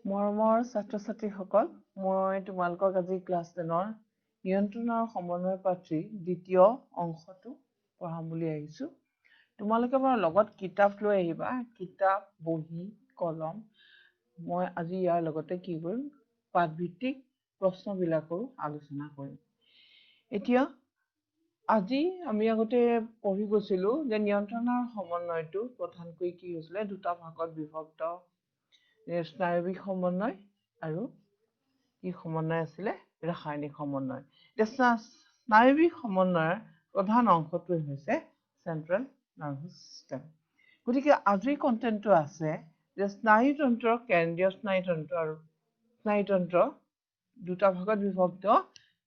মৰমৰ ছাত্ৰ-ছাত্ৰীসকল, মই তোমালোকক আজি ক্লাছ 10ৰ নিয়ন্ত্ৰণ আৰু সমন্বয় পাঠ্যৰ দ্বিতীয় অংশটো পঢ়াম বুলি আহিছোঁ। তোমালোকে বাৰু লগত কিতাপ লৈ আহিবা, কিতাপ, বহি, কলম। মই আজি ইয়াৰ লগতে কি কৰিম, পাঠভিত্তিক প্ৰশ্নবিলাকৰো আলোচনা কৰিম। এতিয়া আজি আমি আগতে পঢ়ি গৈছিলোঁ যে নিয়ন্ত্ৰণ আৰু সমন্বয়টো প্ৰধানকৈ কি হৈছিলে, দুটা ভাগত বিভক্ত। স্নায়ৱিক সমন্বয় আৰু কি সমন্বয় আছিলে, ৰাসায়নিক সমন্বয়। এতিয়া স্নায়ৱিক সমন্বয়ৰ প্ৰধান অংশটোৱে হৈছে চেন্ট্ৰেল নাৰ্ভাছ চিষ্টেম। গতিকে আজিৰ কণ্টেণ্টটো আছে যে স্নায়ুতন্ত্ৰ, কেন্দ্ৰীয় স্নায়ুতন্ত্ৰ আৰু স্নায়ুতন্ত্ৰ দুটা ভাগত বিভক্ত,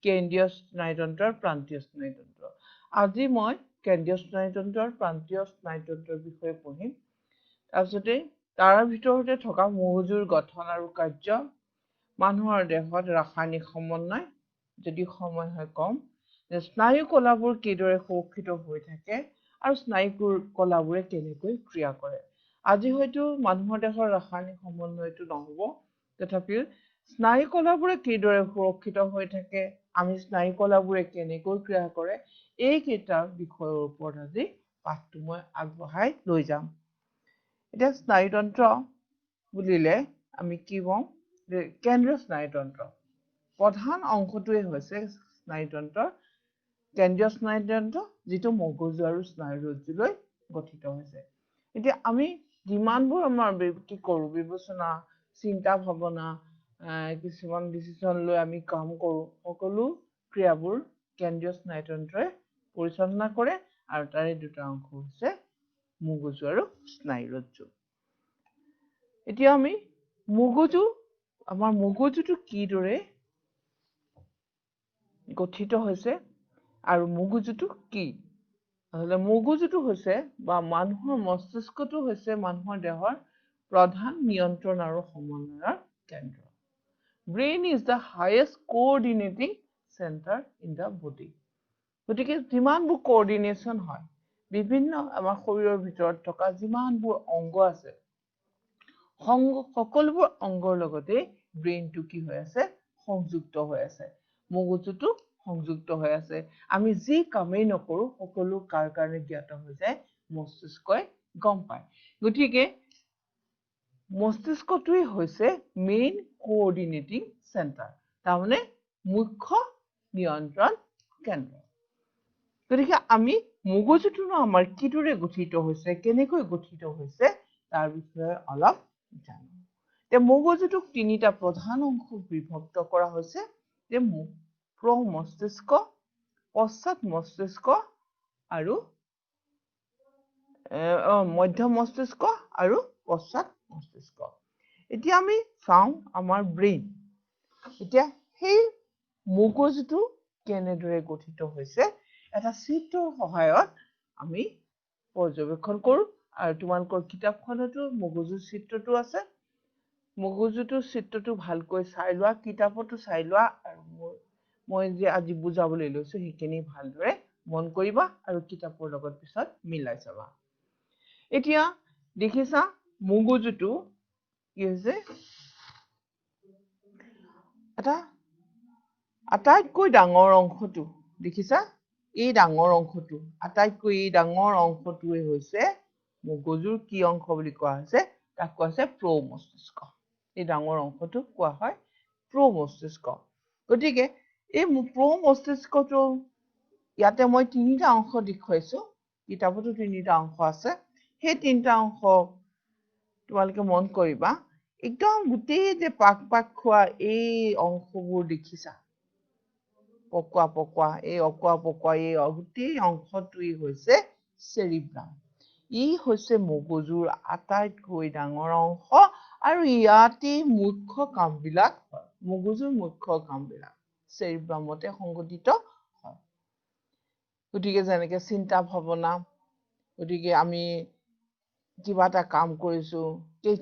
কেন্দ্ৰীয় স্নায়ুতন্ত্ৰ আৰু প্ৰান্তীয় স্নায়ুতন্ত্ৰ। আজি মই কেন্দ্ৰীয় স্নায়ুতন্ত্ৰ আৰু প্ৰান্তীয় স্নায়ুতন্ত্ৰৰ বিষয়ে পঢ়িম। তাৰপিছতে তাৰ ভিতৰতে থকা মগজুৰ গঠন আৰু কাৰ্য, মানুহৰ দেহত ৰাসায়নিক সমন্বয়, যদি সময় হয় কম, যে স্নায়ু কলাবোৰ কিদৰে সুৰক্ষিত হৈ থাকে আৰু স্নায়ু কলাবোৰে কেনেকৈ ক্ৰিয়া কৰে। আজি হয়তো মানুহৰ দেহৰ ৰাসায়নিক সমন্বয়টো নহ'ব, তথাপিও স্নায়ু কলাবোৰে কিদৰে সুৰক্ষিত হৈ থাকে, আমি স্নায়ু কলাবোৰে কেনেকৈ ক্ৰিয়া কৰে, এইকেইটাৰ বিষয়ৰ ওপৰত আজি পাঠটো মই আগবঢ়াই লৈ যাম। এতিয়া স্নায়ুতন্ত্ৰ বুলিলে আমি কি কওঁ, যে কেন্দ্ৰীয় স্নায়ুতন্ত্ৰ প্ৰধান অংশটোৱে হৈছে স্নায়ুতন্ত্ৰ, কেন্দ্ৰীয় স্নায়ুতন্ত্ৰ, যিটো মগজু আৰু স্নায়ুৰজ্জুলৈ গঠিত হৈছে। এতিয়া আমি যিমানবোৰ আমাৰ কি কৰোঁ, বিবেচনা, চিন্তা ভাৱনা, কিছুমান ডিচিশ্যন লৈ আমি কাম কৰোঁ, সকলো ক্ৰিয়াবোৰ কেন্দ্ৰীয় স্নায়ুতন্ত্ৰই পৰিচালনা কৰে, আৰু তাৰে দুটা অংশ হৈছে মগজু আৰু স্নায়ুৰজ্জু। এতিয়া আমি আমাৰ মগজুটো কিদৰে গঠিত হৈছে আৰু মগজুটো কি। মগজুটো হৈছে বা মানুহৰ মস্তিষ্কটো হৈছে মানুহৰ দেহৰ প্ৰধান নিয়ন্ত্ৰণ আৰু সমন্বয়ৰ কেন্দ্ৰ। Brain is the highest coordinating centre in the body. গতিকে যিমানবোৰ কোঅৰ্ডিনেশ্যন হয়, বিভিন্ন আমাৰ শৰীৰৰ ভিতৰত থকা যিমানবোৰ অংগ আছে, সকলোবোৰ অংগৰ লগতে ব্ৰেইনটো কি হৈ আছে, সংযুক্ত হৈ আছে। মগজুটো সংযুক্ত হৈ আছে। আমি যি কামেই নকৰোঁ, সকলো কাৰ কাৰণে জ্ঞাত হৈ যায়, মস্তিষ্কই গম পায়। গতিকে মস্তিষ্কটোৱেই হৈছে মেইন কোঅৰ্ডিনেটিং চেণ্টাৰ, তাৰমানে মুখ্য নিয়ন্ত্ৰণ কেন্দ্ৰ। গতিকে আমি মগজুটোনো আমাৰ কিদৰে গঠিত হৈছে, কেনেকৈ গঠিত হৈছে, তাৰ বিষয়ে অলপ জানো। এতিয়া মগজুটোক তিনিটা প্ৰধান অংশত বিভক্ত কৰা হৈছে, যে প্ৰমস্তিষ্ক, পশ্চাৎ মস্তিষ্ক আৰু মধ্য মস্তিষ্ক আৰু পশ্চাৎ মস্তিষ্ক। এতিয়া আমি চাওঁ আমাৰ ব্ৰেইন। এতিয়া সেই মগজুটো কেনেদৰে গঠিত হৈছে, এটা চিত্ৰৰ সহায়ত আমি পৰ্যবেক্ষণ কৰোঁ, আৰু তোমালোকৰ কিতাপখনতো মগজুৰ চিত্ৰটো আছে। মগজুটোৰ চিত্ৰটো ভালকৈ চাই লোৱা, কিতাপতো চাই লোৱা, আৰু মই যে আজি বুজাবলৈ লৈছোঁ সেইখিনি ভালদৰে মন কৰিবা আৰু কিতাপৰ লগত পিছত মিলাই চাবা। এতিয়া দেখিছা মগজুটো কি হৈছে, এটা আটাইতকৈ ডাঙৰ অংশটো দেখিছা, এই ডাঙৰ অংশটো, আটাইতকৈ এই ডাঙৰ অংশটোৱে হৈছে মগজুৰ কি অংশ বুলি কোৱা হৈছে, তাক কোৱা হৈছে প্ৰমস্তিষ্ক। এই ডাঙৰ অংশটোক কোৱা হয় প্ৰমস্তিষ্ক। গতিকে এই প্ৰমস্তিষ্কটো, ইয়াতে মই তিনিটা অংশ দেখুৱাইছোঁ, কিতাপতো তিনিটা অংশ আছে। সেই তিনিটা অংশ তোমালোকে মন কৰিবা, একদম গোটেই যে পাক খোৱা এই অংশবোৰ দেখিছা, পকোৱা এই গোটেই অংশটোৱেই হৈছে চেৰিব্ৰাম। ই হৈছে মগজুৰ আটাইতকৈ ডাঙৰ অংশ, আৰু ইয়াতেই মুখ্য কামবিলাক হয়। মগজুৰ মুখ্য কামবিলাক চেৰিব্ৰামতে সংঘটিত হয়। গতিকে যেনেকে চিন্তা ভাৱনা, গতিকে আমি কিবা এটা কাম কৰিছোঁ,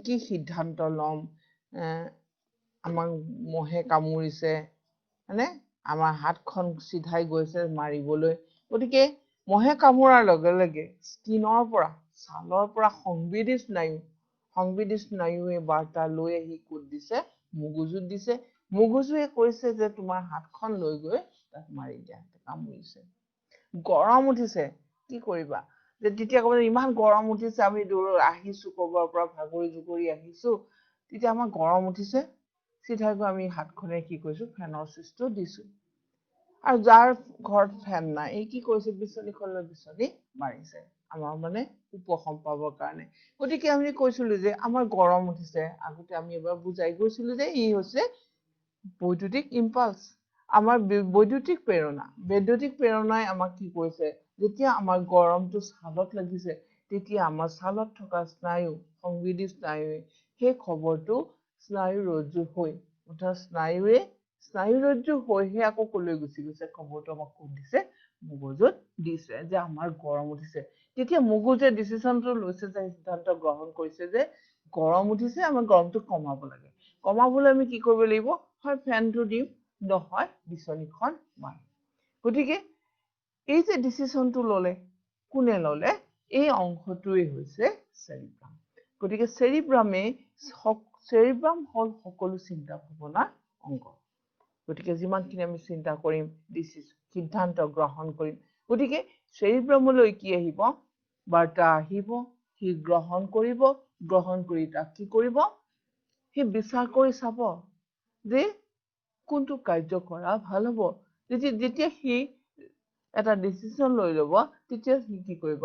কি সিদ্ধান্ত ল'ম, আমাক মহে কামুৰিছে, হয়নে, আমাৰ হাতখন চিধাই গৈছে মাৰিবলৈ। গতিকে মহে কামোৰাৰ লগে লগে স্কিনৰ পৰা, ছালৰ পৰা সংবেদী স্নায়ু সংবেদী স্নায়ুৱে বাৰ্তা লৈ আহি ক'ত দিছে মগজুত দিছে মগজুৱে কৈছে যে তোমাৰ হাতখন লৈ গৈ তাক মাৰি দিয়া কামুৰিছে গৰম উঠিছে কি কৰিবা যে তেতিয়া ক'ব ইমান গৰম উঠিছে আমি আহিছো ক'ৰবাৰ পৰা ভাগৰি জুগৰি আহিছো তেতিয়া আমাৰ গৰম উঠিছে চিধাকৈ আমি হাতখনে কি কৰিছো ফেনৰ ছুইচটো দিছো আৰু যাৰ ঘৰত ফেন নাই এই কি কৰিছে বিচনীখনলৈ বিচনী মাৰিছে আমাৰ মানে উপশম পাবৰ কাৰণে গতিকে আমি কৈছিলো যে আমাৰ গৰম উঠিছে আগতে আমি এবাৰ বুজাই গৈছিলো যে ই হৈছে বৈদ্যুতিক ইম্পালস আমাৰ বৈদ্যুতিক প্ৰেৰণাই আমাক কি কৰিছে যেতিয়া আমাৰ গৰমটো ছালত লাগিছে তেতিয়া আমাৰ ছালত থকা স্নায়ু সংবেদী স্নায়ুৱে সেই খবৰটো স্নায়ু ৰজ্জু হৈ অৰ্থাৎ স্নায়ু ৰজ্জু হৈহে আকৌ কলৈ গুচি গৈছে খবৰটো আমাক ক'ত দিছে মগজুত দিছে যে আমাৰ গৰম উঠিছে তেতিয়া মগজুৱে ডিচিশনটো লৈছে যে সিদ্ধান্ত গ্ৰহণ কৰিছে যে গৰম উঠিছে আমাৰ গৰমটো কমাব লাগে কমাবলৈ আমি কি কৰিব লাগিব হয় ফেনটো দিম নহয় বিচনীখন মাৰিম গতিকে এই যে ডিচিশনটো ললে কোনে ললে এই অংশটোৱে হৈছে চেৰিব্ৰাম গতিকে চেৰিব্ৰাম হল সকলো চিন্তা ভাৱনাৰ অংগ গতিকে যিমানখিনি আমি চিন্তা কৰিম সিদ্ধান্ত গ্ৰহণ কৰিম গতিকে চেৰিব্ৰামলৈ কি আহিব বাৰ্তা আহিব সি গ্ৰহণ কৰি তাক কি কৰিব সি বিচাৰ কৰি চাব যে কোনটো কাৰ্য কৰা ভাল হ'ব যেতিয়া সি এটা ডিচিশন লৈ ল'ব তেতিয়া সি কি কৰিব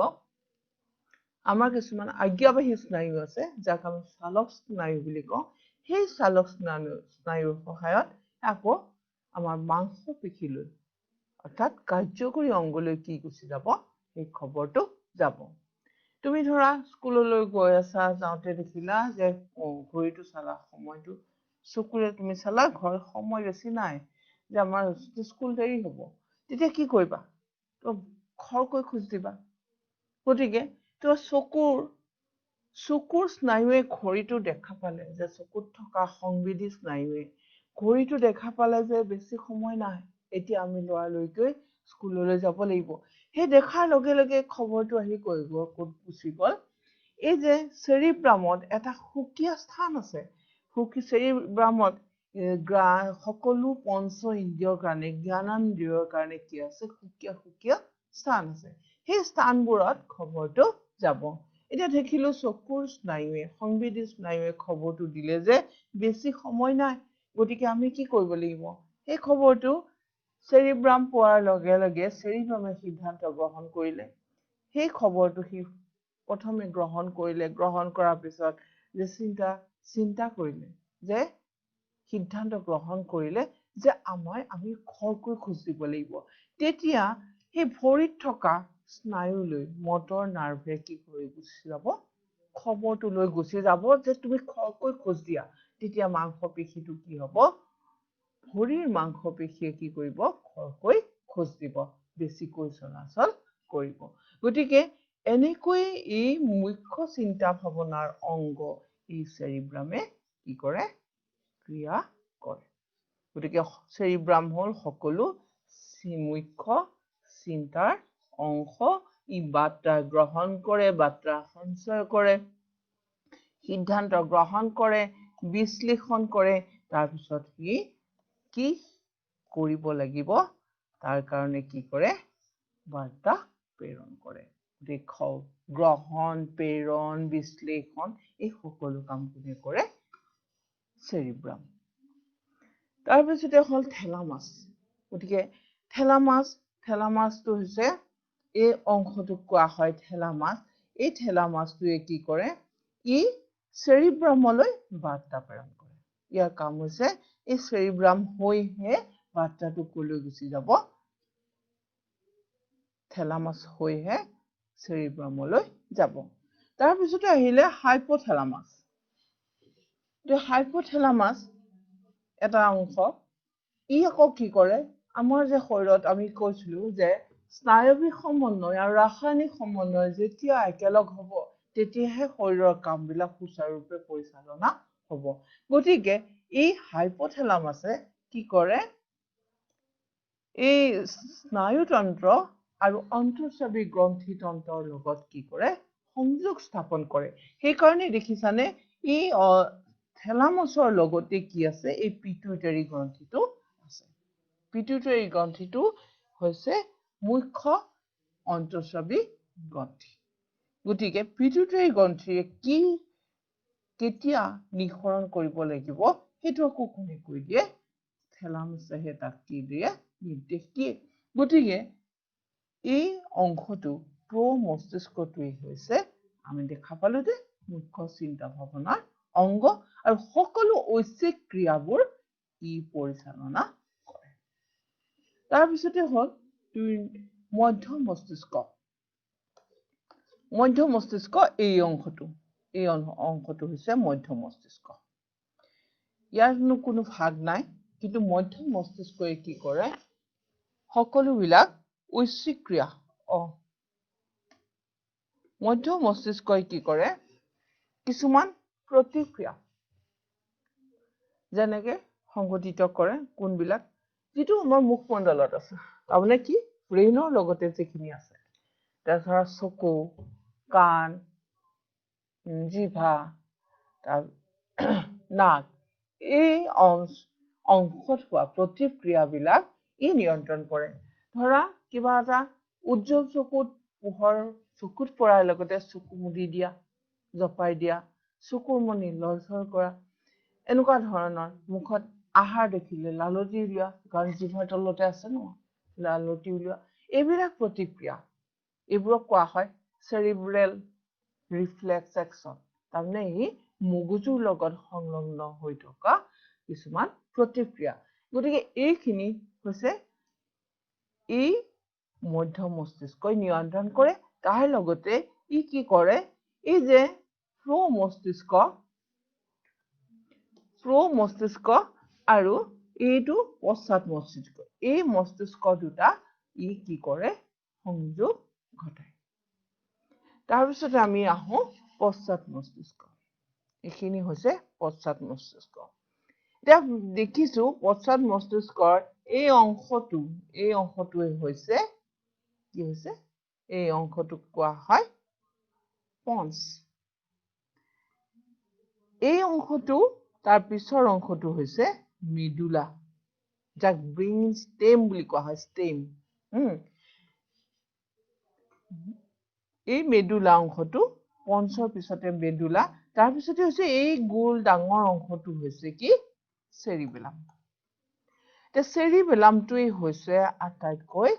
আমাৰ কিছুমান আজ্ঞাবাহী স্নায়ু আছে যাক আমি চালক স্নায়ু বুলি কওঁ সেই চালক স্নায়ুৰ সহায়ত আকৌ আমাৰ মাংসপেশীলৈ অৰ্থাৎ কাৰ্যকৰী অংগলৈ কি গুচি যাব সেই খবৰটো যাব তুমি ধৰা স্কুললৈ গৈ আছা যাওঁতে দেখিলা যে ঘড়ীটো চালা সময়টো চকুৰে তুমি চালা ঘৰ সময় বেছি নাই যে আমাৰ স্কুল দেৰি হ'ব তেতিয়া কি কৰিবা তো খৰকৈ খোজ দিবা গতিকে তোমাৰ চকুৰ স্নায়ুৱে ঘড়ীটো দেখা পালে যে চকুত থকা সংবেদী স্নায়ুৱে ঘড়ীটো দেখা পালে যে বেছি সময় নাই এতিয়া আমি লৰালৰিকৈ স্কুললৈ যাব লাগিব সেই দেখাৰ লগে লগে খবৰটো আহি কৰিব ক'ত গুচি গ'ল এই যে চেৰিব্ৰামত এটা সুকীয়া স্থান আছে চেৰিব্ৰামত সকলো পঞ্চ ইন্দ্ৰিয়ৰ কাৰণে জ্ঞানেন্দ্ৰিয়ৰ কাৰণে কি আছে সুকীয়া স্থান আছে সেই স্থানবোৰত খবৰটো যাব এতিয়া দেখিলো চকুৰ স্নায়ুৱে সংবেদী স্নায়ুৱে খবৰটো দিলে যে বেছি সময় নাই গতিকে আমি কি কৰিব লাগিব সেই খবৰটো চেৰিব্ৰাম পোৱাৰ লগে লগে চেৰিব্ৰামে সিদ্ধান্ত গ্ৰহণ কৰিলে সেই খবৰটো সি প্ৰথমে গ্ৰহণ কৰাৰ পিছত যে চিন্তা কৰিলে যে সিদ্ধান্ত গ্ৰহণ কৰিলে যে আমি খৰকৈ খোজ দিব লাগিব তেতিয়া সেই ভৰিত থকা স্নায়ুলৈ মটৰ নাৰ্ভে কি কৰি গুচি যাব খবৰটো লৈ গুচি যাব যে তুমি খৰকৈ খোজ দিয়া তেতিয়া মাংসপেশীটো কি হ'ব ভৰিৰ মাংসপেশীয়ে কি কৰিব খৰকৈ খোজ দিব বেছিকৈ চলাচল কৰিব গতিকে এনেকৈ এই মুখ্য চিন্তা ভাৱনাৰ অংগ এই চেৰিব্ৰামে কি কৰে ক্ৰিয়া কৰে গতিকে চেৰিব্ৰাম হ'ল সকলো মুখ্য চিন্তাৰ অংশ ই বাৰ্তা গ্ৰহণ কৰে বাৰ্তা সঞ্চয় কৰে সিদ্ধান্ত গ্ৰহণ কৰে বিশ্লেষণ কৰে তাৰপিছত সি কি কৰিব লাগিব তাৰ কাৰণে কি কৰে বাৰ্তা প্ৰেৰণ কৰে গ্ৰহণ প্ৰেৰণ বিশ্লেষণ এই সকলো কাম কোনে কৰে চেৰিব্ৰাম তাৰপিছতে হ'ল থেলামাছ গতিকে থেলামাছটো হৈছে এই অংশটোক কোৱা হয় থেলামাছ এই থেলামাছটোৱে কি কৰে ই চেৰিব্ৰামলৈ বাৰ্তা প্ৰেৰণ কৰে ইয়াৰ কাম হৈছে এই চেৰিব্ৰাম হৈহে বাৰ্তাটো কলৈ গুচি যাব থেলামাছ হৈহে চেৰিব্ৰামলৈ যাব তাৰপিছতে আহিলে হাইপোথেলামাছ হাইপোথেলামাছ এটা অংশ ই আকৌ কি কৰে আমাৰ যে শৰীৰত আমি কৈছিলো যে স্নায়ৱিক সমন্বয় আৰু ৰাসায়নিক সমন্বয় যেতিয়া একেলগ হ'ব তেতিয়াহে শৰীৰৰ কামবিলাক সুচাৰুৰূপে পৰিচালনা হ'ব গতিকে এই হাইপোথেলামাছে কি কৰে এই স্নায়ুতন্ত্ৰ আৰু অন্তঃস্ৰাৱী গ্ৰন্থিতন্ত্ৰৰ লগত কি কৰে সংযোগ স্থাপন কৰে সেইকাৰণে দেখিছানে এই থেলামাছৰ লগতে কি আছে এই পিটুইটাৰী গ্ৰন্থিটো আছে পিটুইটাৰী গ্ৰন্থিটো হৈছে মুখ্য অন্তঃস্ৰাৱী গ্ৰন্থি গতিকে পিটুইটাৰী গ্ৰন্থিয়ে কি কেতিয়া নিঃসৰণ কৰিব লাগিব সেইটো আকৌ কোনে কৈ দিয়ে থেলামাছেহে তাক কি দিয়ে নিৰ্দেশ দিয়ে গতিকে এই অংশটো প্ৰমস্তিষ্কটোৱে হৈছে আমি দেখা পালো যে মুখ্য চিন্তা ভাৱনাৰ অংগ আৰু সকলো ঐচ্ছিক ক্ৰিয়াবোৰ ই পৰিচালনা কৰে তাৰপিছতে হ'ল মধ্য মস্তিষ্ক এই অংশটো হৈছে মধ্য মস্তিষ্ক ইয়াৰ কোনো ভাগ নাই কিন্তু মধ্য মস্তিষ্কই কি কৰে সকলোবিলাক ঐচ্ছিক ক্ৰিয়া মধ্য মস্তিষ্কই কি কৰে কিছুমান প্ৰতিক্ৰিয়া যেনেকে সংঘটিত কৰে কোনবিলাক যেটো আমাৰ মুখমণ্ডলত আছে তাৰমানে কি ব্ৰেইনৰ লগতে যিখিনি আছে ধৰা চকু কাণ জিভা নাক এই অংশত হোৱা প্ৰতিক্ৰিয়াবিলাক ই নিয়ন্ত্ৰণ কৰে ধৰা কিবা এটা উজ্জ্বল চকুত পোহৰ চকুত পৰাৰ লগতে চকু মুদি দিয়া জপাই দিয়া চকুৰ মনি লৰচৰ কৰা এনেকুৱা ধৰণৰ মুখত আহাৰ দেখিলে লালতি উলিওৱা কাৰণ জিভাৰ তলতে আছে ন লালতি উলিওৱা এইবিলাক প্ৰতিক্ৰিয়া এইবোৰক কোৱা হয় চেৰিব্ৰেল ৰিফ্লেক্স একচন তাৰমানে ই মগজুৰ লগত সংলগ্ন হৈ থকা কিছুমান প্ৰতিক্ৰিয়া গতিকে এইখিনি হৈছে এই মধ্য মস্তিষ্কই নিয়ন্ত্ৰণ কৰে তাৰ লগতে ই কি কৰে এই যে প্ৰমস্তিষ্ক আৰু এইটো পশ্চাৎ মস্তিষ্ক এই মস্তিষ্ক দুটা ই কি কৰে সংযোগ ঘটায় তাৰপিছতে আমি আহো পশ্চাৎ মস্তিষ্ক এইখিনি হৈছে পশ্চাৎ মস্তিষ্ক এতিয়া দেখিছো পশ্চাৎ মস্তিষ্কৰ এই অংশটোৱে হৈছে কি হৈছে এই অংশটোক কোৱা হয় পঞ্চ এই অংশটো তাৰ পিছৰ অংশটো হৈছে মেডুলা যাক ব্ৰেইন ষ্টেম বুলি কোৱা হয় ষ্টেম এই মেডুলা অংশটো পঞ্চৰ পিছতে মেডুলা তাৰ পিছতে হৈছে এই গোল ডাঙৰ অংশটো হৈছে কি চেৰিবেলাম চেৰিবেলামটোই হৈছে আটাইতকৈ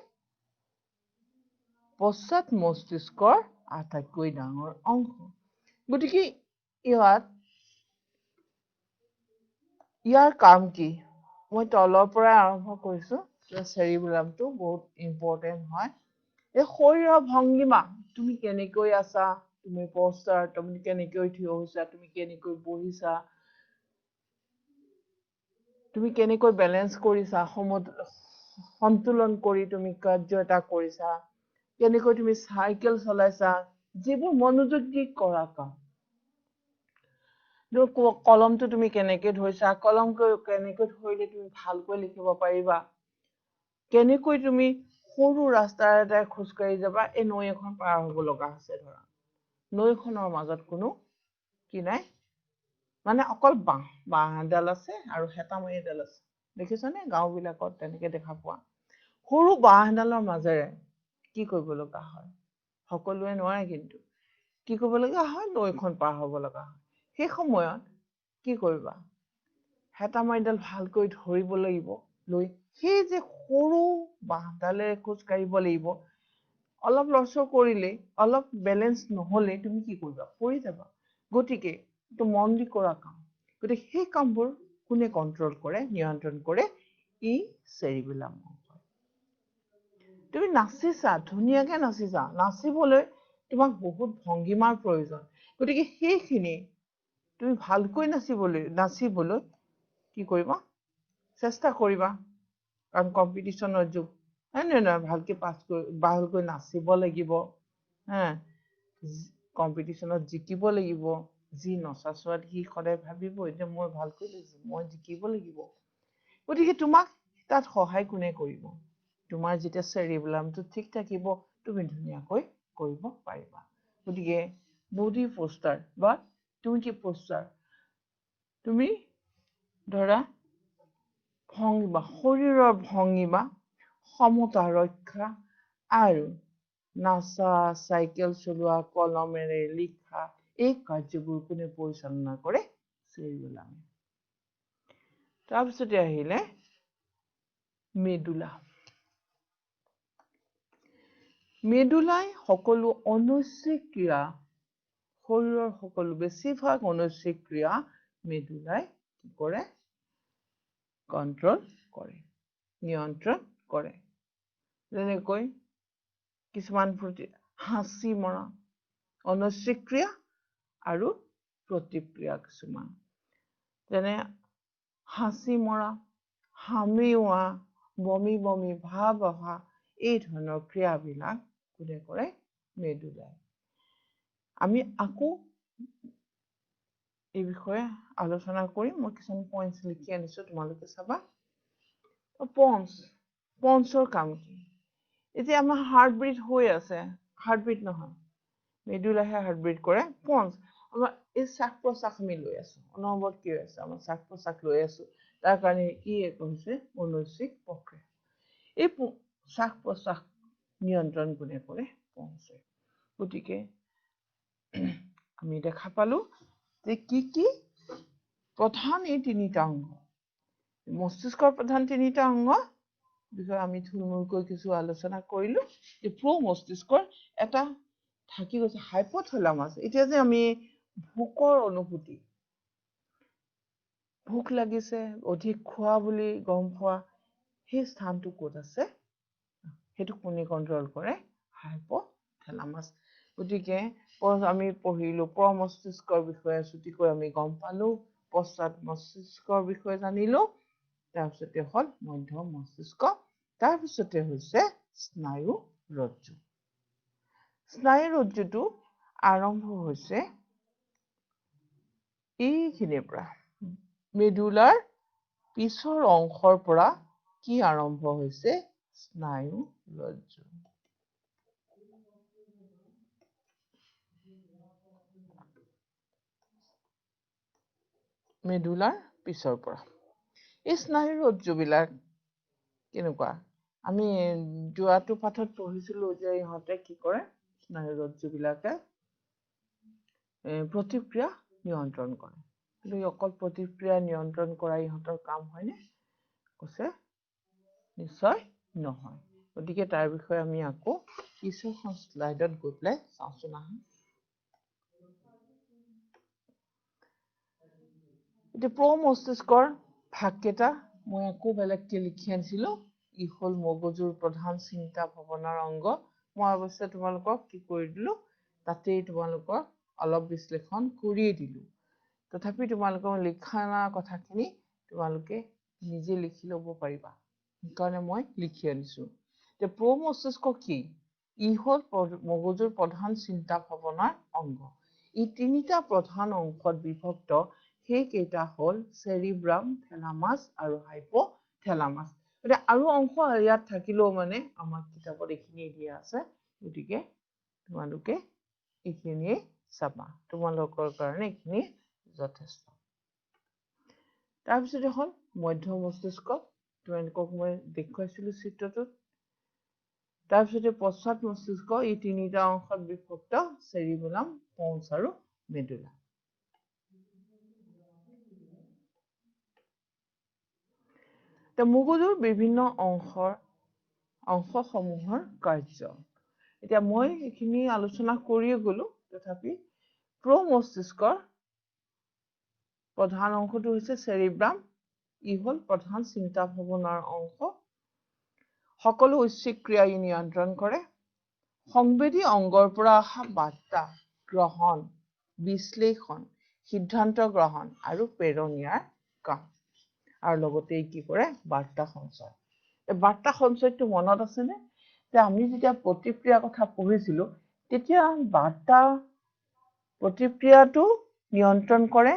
পশ্চাৎ মস্তিষ্কৰ আটাইতকৈ ডাঙৰ অংশ গতিকে ইয়াৰ কাম কি মই তলৰ পৰা আৰম্ভ কৰিছো চেৰিবেলামটো বহুত ইম্পৰ্টেন্ট হয় এই শৰীৰৰ ভংগিমা তুমি কেনেকৈ আছা তুমি পস্তাৰ তুমি কেনেকৈ থিয় হৈছা তুমি কেনেকৈ বহিছা তুমি কেনেকৈ বেলেন্স কৰিছা সন্তুলন কৰি তুমি কাৰ্য এটা কৰিছা কেনেকৈ তুমি সাইকেল চলাইছা যিবোৰ মনোযোগ দি কৰা কাম কলমটো তুমি কেনেকৈ ধৰিছা কলমকৈ কেনেকৈ ধৰিলে তুমি ভালকৈ লিখিব পাৰিবা কেনেকৈ তুমি সৰু ৰাস্তা এটা খোজকাঢ়ি যাবা এই নৈ এখন পাৰ হ'ব লগা আছে ধৰা নৈখনৰ মাজত কোনো কি নাই মানে অকল বাঁহ এডাল আছে আৰু হেতামাৰি এডাল আছে দেখিছানে গাঁও বিলাকত তেনেকে দেখা পোৱা সৰু বাঁহ এডালৰ মাজেৰে কি কৰিব লগা হয় সকলোৱে নোৱাৰে কিন্তু কি কৰিব লগা হয় নৈখন পাৰ হ'ব লগা হয় সেই সময়ত কি কৰিবা হেতামাৰিডাল ভালকৈ ধৰিব লাগিব লৈ সেই যে সৰু বাঁহডালে খোজ কাঢ়িব লাগিব অলপ লৰচৰ কৰিলে অলপ বেলেন্স নহলে তুমি কি কৰিবা পৰি যাবা গতিকে এইটো মন দি কৰা কাম গতিকে সেই কামবোৰ কোনে কন্ট্ৰল কৰে নিয়ন্ত্ৰণ কৰে ই চেৰিবেলাম তুমি নাচিছা ধুনীয়াকে নাচিছা নাচিবলৈ তোমাক বহুত ভংগিমাৰ প্ৰয়োজন গতিকে সেইখিনি তুমি ভালকৈ নাচিবলৈ কি কৰিবা চেষ্টা কৰিবা কাৰণ কম্পিটিশনৰ যুগ নহয় ভালকৈ ভালকৈ নাচিব লাগিব কম্পিটিশনত জিকিব লাগিব যি নচা চোৱাত সি সদায় ভাবিব যে মই ভালকৈ লৈছো মই জিকিব লাগিব গতিকে তোমাক তাত সহায় কোনে কৰিব তোমাৰ যেতিয়া চেৰিবেলামটো ঠিক থাকিব তুমি ধুনীয়াকৈ কৰিব পাৰিবা গতিকে বডি পোষ্টাৰ বা তুমি কি পোষ্টাৰ তুমি ধৰা ভংগিমা শৰীৰৰ ভংগিমা সমতা ৰক্ষা আৰু নাচা চাইকেল চলোৱা কলমেৰে লিখা এই কাৰ্যবোৰ কোনে পৰিচালনা কৰে চেৰিবেলামে তাৰপিছতে আহিলে মেডুলা মেডুলাই সকলো অনৈচ্ছিক ক্ৰিয়া শৰীৰৰ সকলো বেছিভাগ অনৈচ্ছিক ক্ৰিয়া মেডুলাই কি কৰে কন্ট্ৰল কৰে নিয়ন্ত্ৰণ কৰে যেনেকৈ কিছুমান হাসি মৰা অনৈচ্ছিক ক্ৰিয়া আৰু প্ৰতিক্ৰিয়া কিছুমান যেনে হাসি মৰা হামিওৱা বমি বমি ভাব অহা এই ধৰণৰ ক্ৰিয়াবিলাক কোনে কৰে মেডুলাই আমি আকৌ এই বিষয়ে আলোচনা কৰি মই কিছুমান পইণ্টছ লিখি আনিছো তোমালোকে চাবা পঞ্চৰ কাম কি এতিয়া আমাৰ হাৰ্টবিট হৈ আছে হাৰ্টবিট নহয় মেডুলাইহে হাৰ্টবিট কৰে পঞ্চ আমাৰ এই শ্বাস প্ৰশ্বাস আমি লৈ আছো অনবৰত কি হৈ আছে আমাৰ শ্বাস প্ৰশ্বাস লৈ আছো তাৰ কাৰণে ই এক হৈছে অনৈচ্ছিক প্ৰক্ৰিয়া এই শ্বাস প্ৰশ্বাস নিয়ন্ত্ৰণ কোনে কৰে পঞ্চে গতিকে আমি দেখা পালো যে কি প্ৰধান এই তিনিটা অংগ মস্তিষ্কৰ প্ৰধান তিনিটা অংগ বিষয়ে আমি থুলমূলকৈ কিছু আলোচনা কৰিলো যে প্ৰ মস্তিষ্কৰ এটা থাকি গৈছে হাইপোথেলামাছ এতিয়া যে আমি ভোকৰ অনুভূতি ভোক লাগিছে অধিক খোৱা বুলি গম পোৱা সেই স্থানটো ক'ত আছে সেইটো কোনে কন্ট্ৰল কৰে হাইপোথেলামাছ গতিকে আমি পঢ়িলো প্ৰ মস্তিষ্কৰ বিষয়ে ছুটিকৈ আমি গম পালো পশ্চাৎ মস্তিষ্কৰ বিষয়ে জানিলো তাৰপিছতে হল মধ্য মস্তিষ্ক তাৰপিছতে হৈছে স্নায়ু ৰজ্জু স্নায়ু ৰজ্জুটো আৰম্ভ হৈছে এইখিনিৰ পৰা মেডুলাৰ পিছৰ অংশৰ পৰা কি আৰম্ভ হৈছে স্নায়ু ৰজ্জু মেডুলাৰ পিছৰ পৰা এই স্নায়ু ৰজ্জুবিলাক কেনেকুৱা আমি যোৱাটো পাঠত পঢ়িছিলো যে ইহঁতে কি কৰে স্নায়ু ৰজ্জুবিলাকে প্ৰতিক্ৰিয়া নিয়ন্ত্ৰণ কৰে কিন্তু অকল প্ৰতিক্ৰিয়া নিয়ন্ত্ৰণ কৰা ইহঁতৰ কাম হয়নে কৈছে নিশ্চয় নহয় গতিকে তাৰ বিষয়ে আমি আকৌ কিছুখন স্লাইডত গৈ পেলাই চাওঁচোন আহা এতিয়া প্ৰ মস্তিষ্কৰ ভাগকেইটা মই আকৌ বেলেগকে লিখি আনিছিলো ই হল মগজুৰ প্ৰধান চিন্তা ভাৱনাৰ অংগ মই অৱশ্যে তোমালোকক কি কৰি দিলো তাতেই তোমালোকক অলপ বিশ্লেষণ কৰিয়ে দিলো তথাপি তোমালোকৰ লিখা কথাখিনি তোমালোকে নিজে লিখি ল'ব পাৰিবা সেইকাৰণে মই লিখি আনিছো যে প্ৰ মস্তিষ্ক কি ই হল মগজুৰ প্ৰধান চিন্তা ভাৱনাৰ অংগ ই তিনিটা প্ৰধান অংশত বিভক্ত সেইকেইটা হল চেৰিব্ৰাম থেলামাছ আৰু হাইপোথেলামাছ এতিয়া আৰু অংশ ইয়াত থাকিলেও মানে আমাৰ কিতাপত এইখিনিয়ে দিয়া আছে গতিকে তোমালোকে এইখিনিয়ে চাবা তোমালোকৰ কাৰণে এইখিনি যথেষ্ট তাৰপিছতে হল মধ্য মস্তিষ্ক তোমালোকক মই দেখুৱাইছিলো চিত্ৰটোত তাৰপিছতে পশ্চাৎ মস্তিষ্ক এই তিনিটা অংশত বিভক্ত চেৰিবেলাম পঞ্চ আৰু মেডুলা মগজুৰ বিভিন্ন অংশসমূহৰ কাৰ্য এতিয়া মই এইখিনি আলোচনা কৰিয়ে গলো তথাপি প্ৰ মস্তিষ্কৰ প্ৰধান অংশটো হৈছে চেৰিব্ৰাম ই হল প্ৰধান চিন্তা ভাৱনাৰ অংশ সকলো ঐচ্ছিক ক্ৰিয়া ই নিয়ন্ত্ৰণ কৰে সংবেদী অংগৰ পৰা অহা বাৰ্তা গ্ৰহণ বিশ্লেষণ সিদ্ধান্ত গ্ৰহণ আৰু প্ৰেৰণীয়াৰ কাম আৰু লগতে কি কৰে বাৰ্তা সঞ্চয় এই বাৰ্তা সঞ্চয়টো মনত আছেনে যে আমি যেতিয়া প্ৰতিক্ৰিয়াৰ কথা পঢ়িছিলো তেতিয়া বাৰ্তা প্ৰতিক্ৰিয়াটো নিয়ন্ত্ৰণ কৰে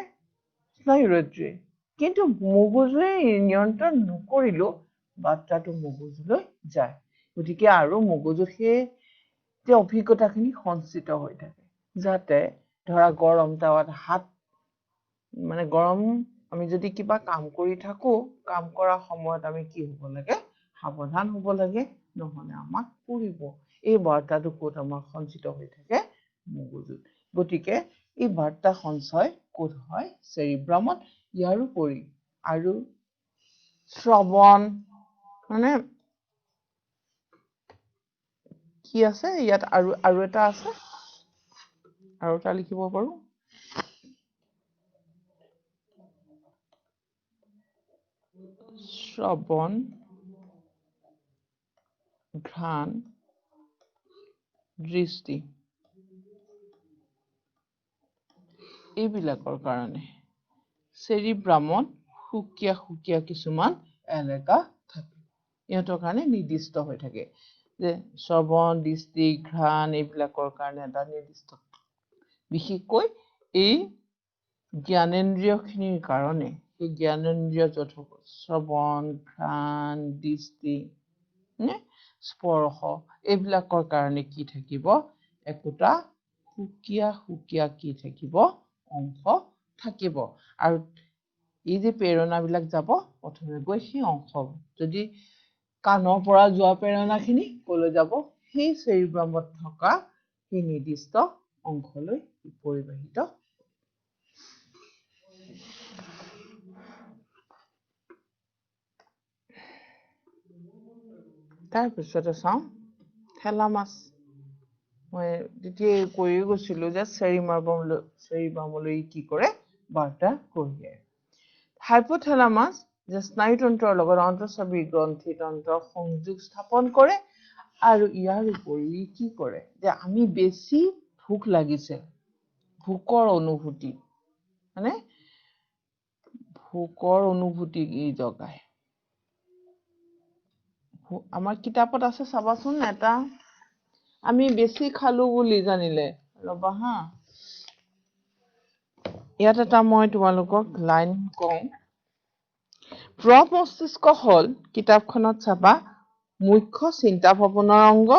স্নায়ু ৰজ্জুৱে কিন্তু মগজুৱে নিয়ন্ত্ৰণ নকৰিলেও বাৰ্তাটো মগজুলৈ যায় গতিকে আৰু মগজুত সেই অভিজ্ঞতাখিনি সঞ্চিত হৈ থাকে যাতে ধৰা গৰম তাৱাত হাত মানে গৰম আমি যদি কিবা কাম কৰি থাকো কাম কৰা সময়ত আমি কি হ'ব লাগে সাৱধান হ'ব লাগে নহলে আমাক পুৰিব এই বাৰ্তাটো ক'ত আমাৰ সঞ্চিত হৈ থাকে মগজুত গতিকে এই বাৰ্তা সঞ্চয় ক'ত হয় চেৰিব্ৰামত ইয়াৰ উপৰি আৰু শ্ৰৱণ মানে কি আছে ইয়াত আৰু এটা আছে আৰু এটা লিখিব পাৰো শ্ৰৱণ ঘ্ৰাণ দৃষ্টি এইবিলাকৰ কাৰণে চেৰিব্ৰামত সুকীয়া কিছুমান এলেকা থাকে ইহঁতৰ কাৰণে নিৰ্দিষ্ট হৈ থাকে যে শ্ৰৱণ দৃষ্টি ঘ্ৰাণ এইবিলাকৰ কাৰণে এটা নিৰ্দিষ্ট বিশেষকৈ এই জ্ঞানেন্দ্ৰিয়খিনিৰ কাৰণে এই জ্ঞানেন্দ্ৰিয় য'ত হ'ব শ্ৰৱণ ঘ্ৰাণ দৃষ্টি স্পৰ্শ এইবিলাকৰ কাৰণে কি থাকিব একোটা সুকীয়া কি থাকিব অংশ থাকিব আৰু এই যে প্ৰেৰণাবিলাক যাব প্ৰথমে গৈ সেই অংশ যদি কাণৰ পৰা যোৱা প্ৰেৰণাখিনি কলৈ যাব সেই চেৰিব্ৰামত থকা সেই নিৰ্দিষ্ট অংশলৈ পৰিবাহিত তাৰপিছতে চাওঁ থেলামাছ মই তেতিয়া কৈয়ে গৈছিলো যে চেৰিব্ৰামলৈ কি কৰে বাৰ্তা কঢ়িয়ায় হাইপোথেলামাছ যে স্নায়ুতন্ত্ৰৰ লগত অন্তঃস্ৰাৱী গ্ৰন্থিতন্ত্ৰৰ সংযোগ স্থাপন কৰে আৰু ইয়াৰ উপৰি কি কৰে যে আমি বেছি ভোক লাগিছে ভোকৰ অনুভূতি মানে ভোকৰ অনুভূতি জগায় আমাৰ কিতাপত আছে চাবাচোন এটা আমি বেছি খালো বুলি জানিলে ৰবা হা ইয়াত এটা মই তোমালোকক লাইন কওঁ প্ৰমস্তিষ্ক হল কিতাপখনত চাবা মুখ্য চিন্তা ভাৱনাৰ অংগ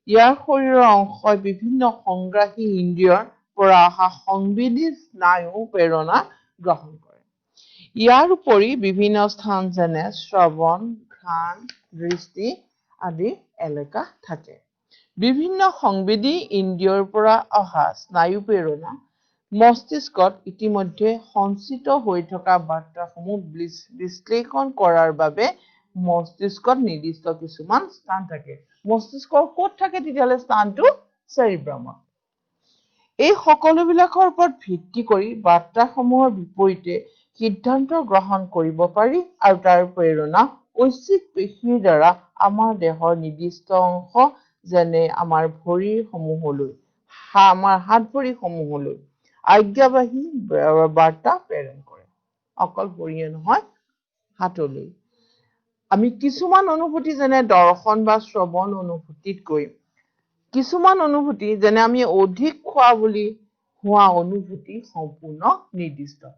ইয়াৰ শৰীৰৰ অংশই বিভিন্ন সংগ্ৰাহী ইন্দ্ৰিয়ৰ পৰা অহা সংবেদী স্নায়ু প্ৰেৰণা গ্ৰহণ কৰে ইয়াৰ উপৰি বিভিন্ন স্থান যেনে শ্ৰৱণ ঘ্ৰাণ দৃষ্টি আদি এলেকা থাকে বিভিন্ন সংবেদী ইন্দ্ৰিয়ৰ পৰা অহা স্নায়ু প্ৰেৰণা মস্তিষ্কত ইতিমধ্যে সঞ্চিত হৈ থকা বাৰ্তাসমূহ বিশ্লেষণ কৰাৰ বাবে মস্তিষ্কত নিৰ্দিষ্ট কিছুমান স্থান থাকে মস্তিষ্কৰ ক'ত থাকে তেতিয়াহ'লে স্থানটো চেৰিব্ৰামত এই সকলোবিলাকৰ ওপৰত ভিত্তি কৰি বাৰ্তাসমূহৰ বিপৰীতে সিদ্ধান্ত গ্ৰহণ কৰিব পাৰি আৰু তাৰ প্ৰেৰণা ঐচ্ছিক পেশীৰ দ্বাৰা আমাৰ দেহৰ নিৰ্দিষ্ট অংশ যেনে আমাৰ ভৰিসমূহলৈ আমাৰ হাত ভৰিসমূহলৈ আজ্ঞাবাহী বাৰ্তা প্ৰেৰণ কৰে অকল ভৰিয়ে নহয় হাতলৈ আমি কিছুমান অনুভূতি যেনে দৰ্শন বা শ্ৰৱণ অনুভূতিতকৈ কিছুমান অনুভূতি যেনে আমি অধিক খোৱা বুলি হোৱা অনুভূতি সম্পূৰ্ণ নিৰ্দিষ্ট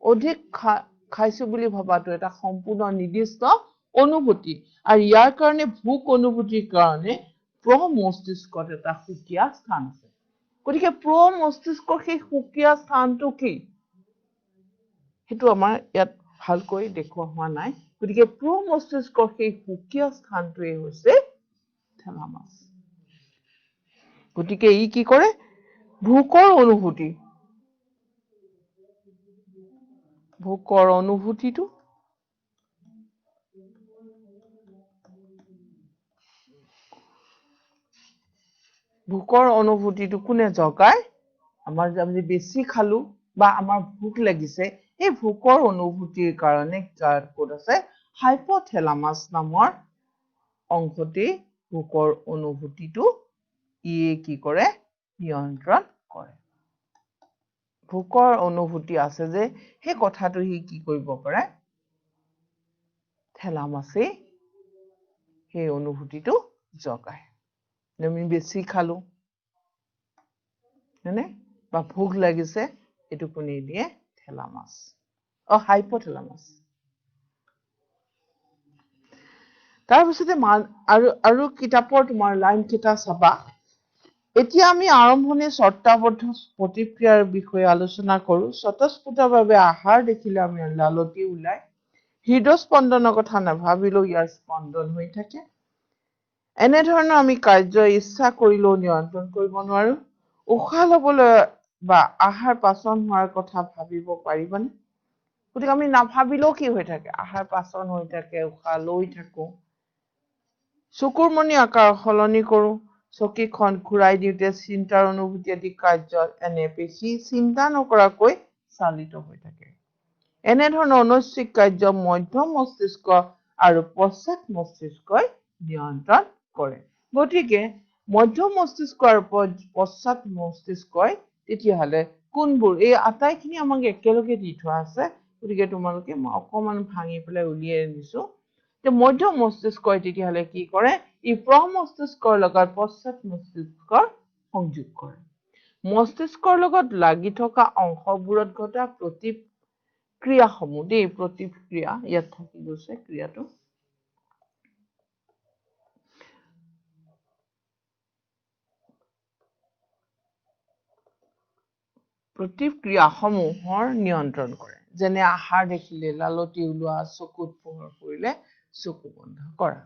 অধিক খাইছো বুলি ভবাটো এটা সম্পূৰ্ণ নিৰ্দিষ্ট অনুভূতি আৰু ইয়াৰ কাৰণে ভোক অনুভূতিৰ কাৰণে প্ৰমস্তিষ্কত এটা সুকীয়া স্থান আছে গতিকে প্ৰমস্তিষ্কৰ সেই সুকীয়া স্থানটো কি সেইটো আমাৰ ইয়াত ভালকৈ দেখুওৱা হোৱা নাই গতিকে প্ৰমস্তিষ্কৰ সেই সুকীয়া স্থানটোৱে হৈছে থেলামাছ গতিকে ই কি কৰে ভোকৰ অনুভূতিটো কোনে জগায় আমাৰ আমি বেছি খালো বা আমাৰ ভোক লাগিছে এই ভোকৰ অনুভূতিৰ কাৰণে ক'ত আছে হাইপোথেলামাছ নামৰ অংশটি ভোকৰ অনুভূতিটো ইয়ে কি কৰে নিয়ন্ত্ৰণ কৰে ভোকৰ অনুভূতি আছে যে সেই কথাটো সি কি কৰিব পাৰে থেলামাছে সেই অনুভূতিটো জগায় আমি বেছি খালো বা ভোক লাগিছে এইটো কোনে দিয়ে থেলামাছ হাইপোথেলামাছ তাৰপিছতে আৰু কিতাপৰ তোমাৰ লাইন কেইটা চাবা এতিয়া আমি আৰম্ভণি চৰ্তাবদ্ধ প্ৰতিক্ৰিয়াৰ বিষয়ে আলোচনা কৰো স্বতঃস্ফূৰ্তভাৱে আহাৰ দেখিলে আমি লালতি ওলাই হৃদস্পন্দনৰ কথা নাভাবিলেও ইয়াৰ স্পন্দন হৈ থাকে এনেধৰণৰ আমি কাৰ্য ইচ্ছা কৰিলেও নিয়ন্ত্ৰণ কৰিব নোৱাৰো উশাহ লবলৈ বা আহাৰ পাচন হোৱাৰ কথা ভাবিব পাৰিবনে গতিকে আমি নাভাবিলেও কি হৈ থাকে আহাৰ পাচন হৈ থাকে উশাহ লৈ থাকো চকুৰ মণি আকাৰ সলনি কৰো চকীখন ঘূৰাই দিওঁতে চিন্তাৰ অনুভূতি আদি কাৰ্য এনে পেশী চিন্তা নকৰাকৈ চালিত হৈ থাকে এনেধৰণৰ অনৈচ্ছিক কাৰ্য মধ্য মস্তিষ্ক আৰু পশ্চাৎ মস্তিষ্কই নিয়ন্ত্ৰণ কৰে গতিকে মধ্য মস্তিষ্ক আৰু পশ্চাৎ মস্তিষ্কই তেতিয়াহলে কোনবোৰ এই আটাইখিনি আমাক একেলগে দি থোৱা আছে গতিকে তোমালোকে মই অকমান ভাঙি পেলাই উলিয়াই আনিছো মধ্য মস্তিষ্কই তেতিয়াহলে কি কৰে ই প্ৰমস্তিষ্কৰ লগত পশ্চাৎ মস্তিষ্কৰ সংযোগ কৰে মস্তিষ্কৰ লগত লাগি থকা অংশবোৰত ঘটা প্ৰতিক্ৰিয়াসমূহ দেই প্ৰতিক্ৰিয়া ইয়াত থাকি গৈছে ক্ৰিয়াটো প্ৰতিক্ৰিয়াসমূহৰ নিয়ন্ত্ৰণ কৰে যেনে আহাৰ দেখিলে লালতি ওলোৱা চকুত পোহৰ পৰিলে চকু বন্ধ কৰা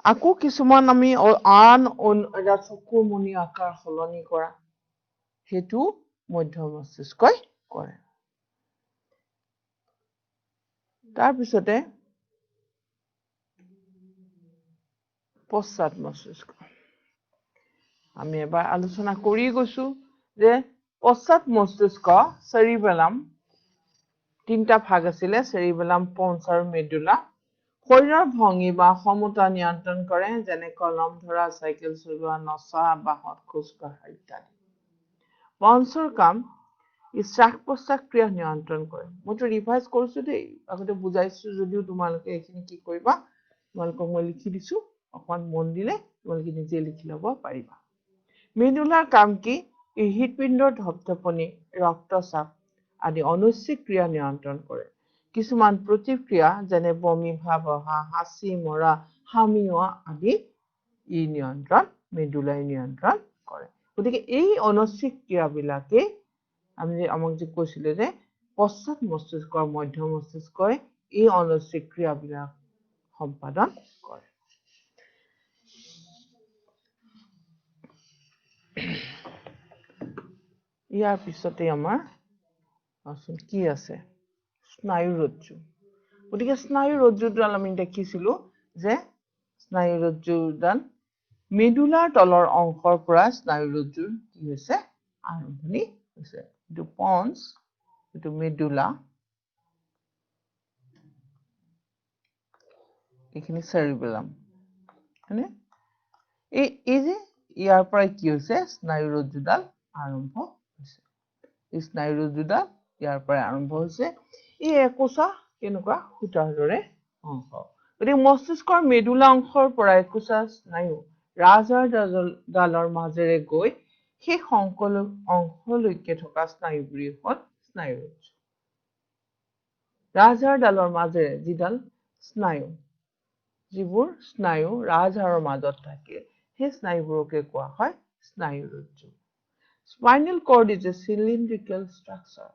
আকৌ কিছুমান আমি আন চকুৰ মণি আকাৰ সলনি কৰা সেইটো মধ্য মস্তিষ্কই কৰে তাৰপিছতে পশ্চাৎ মস্তিষ্ক আমি এবাৰ আলোচনা কৰি গৈছো যে পশ্চাৎ মস্তিষ্ক চেৰিবেলাম তিনটা ভাগ আছিলে চেৰিবেলাম পন্স আৰু মেডুলা শৰীৰৰ ভংগী বা সমতা নিয়ন্ত্ৰণ কৰে যেনে কলম ধৰা চাইকেল চলোৱা নচা বাহত খোজ কঢ়া ইত্যাদি পন্সৰ কাম ই শ্বাস প্ৰশ্বাস ক্ৰিয়া নিয়ন্ত্ৰণ কৰে মইতো ৰিভাইজ কৰিছো দেই আগতে বুজাইছো যদিও তোমালোকে এইখিনি কি কৰিবা তোমালোকক মই লিখি দিছো অকমান মন দিলে তোমালোকে নিজে লিখি ল'ব পাৰিবা মেডুলাৰ কাম কি হৃদপিণ্ডৰ ধপধপনি ৰক্তচাপ আদি অনৈচ্ছিক ক্ৰিয়া নিয়ন্ত্ৰণ কৰে কিছুমান প্ৰতিক্ৰিয়া যেনে বমি ভাব অহা হাঁচি মৰা হামিওৱা আদি ই নিয়ন্ত্ৰণ মেডুলাই নিয়ন্ত্ৰণ কৰে গতিকে এই অনৈচ্ছিক ক্ৰিয়াবিলাকে আমি আমাক যে কৈছিলে যে পশ্চাৎ মস্তিষ্কৰ মধ্য মস্তিষ্কই এই অনৈচ্ছিক ক্ৰিয়াবিলাক সম্পাদন কৰে ইয়াৰ পিছতে আমাৰ কি আছে স্নায়ুৰজ্জু গতিকে স্নায়ুৰজ্জুডাল আমি দেখিছিলো যে স্নায়ুৰজ্জুডাল মেডুলাৰ তলৰ অংশৰ পৰা স্নায়ুৰজ্জুৰ কি হৈছে আৰম্ভণি হৈছে এইটো পন্স এইটো মেডুলা এইখিনি চেৰিবেলাম হয়নে এই যে ইয়াৰ পৰা কি হৈছে স্নায়ুৰজ্জুডাল আৰম্ভ হৈছে স্নায়ুৰজ্জুডাল ইয়াৰ পৰা আৰম্ভ হৈছে এই একোছা কেনেকুৱা সূতাৰ দৰে অংশ গতিকে মস্তিষ্কৰ মেডুলা অংশৰ পৰা একোছা স্নায়ু ৰাজহাড় মাজেৰে গৈ সেই অংশলৈকে থকা স্নায়ুবোৰেই হ'ল স্নায়ুৰজ্জু ৰাজহাড়ৰ মাজেৰে যিডাল স্নায়ু যিবোৰ স্নায়ু ৰাজহাড়ৰ মাজত থাকে সেই স্নায়ুবোৰকে কোৱা হয় স্নায়ুৰজ্জু Spinal cord is a cylindrical structure.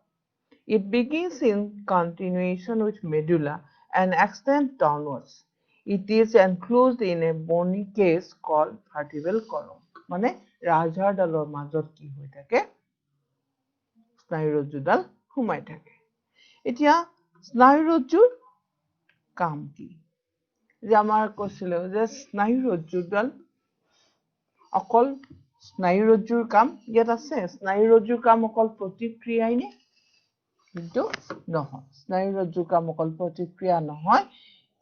It begins in continuation with medulla and extends downwards. It is enclosed in a bony case called vertebral column. মানে ৰাজহাড়ৰ মাজত কি হৈ থাকে স্নায়ুৰজ্জুডাল সোমাই থাকে এতিয়া স্নায়ুৰজ্জুৰ কাম কি যে আমাৰ কৈছিল যে স্নায়ুৰজ্জুডাল অকল স্নায়ুৰজ্জুৰ কাম ইয়াত আছে স্নায়ুৰজ্জুৰ কাম অকল প্ৰতিক্ৰিয়াই নে কিন্তু নহয় স্নায়ুৰজ্জুৰ কাম অকল প্ৰতিক্ৰিয়া নহয়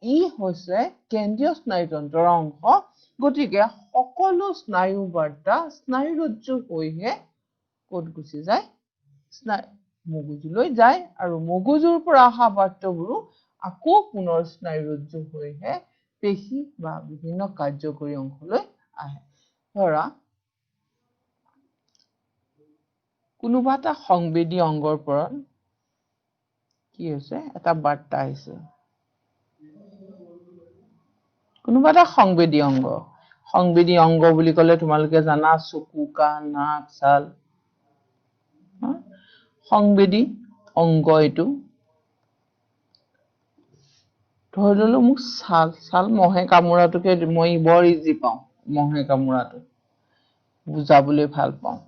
ই হৈছে কেন্দ্ৰীয় স্নায়ুতন্ত্ৰৰ অংশ গতিকে সকলো স্নায়ু বাৰ্তা স্নায়ুৰজ্জু হৈহে ক'ত গুচি যায় মগজুলৈ যায় আৰু মগজুৰ পৰা অহা বাৰ্তাবোৰো আকৌ পুনৰ স্নায়ুৰজ্জু হৈহে পেশী বা বিভিন্ন কাৰ্যকৰী অংশলৈ আহে ধৰা কোনোবা এটা সংবেদী অংগৰ পৰা কি হৈছে এটা বাৰ্তা আহিছে কোনোবা এটা সংবেদী অংগ সংবেদী অংগ বুলি ক'লে তোমালোকে জানা চকু কাণ নাক ছাল সংবেদী অংগ এইটো ধৰি ললো মোক ছাল মহে কামোৰাটোকে মই বৰ ইজি পাওঁ মহে কামোৰাটো বুজাবলৈ ভাল পাওঁ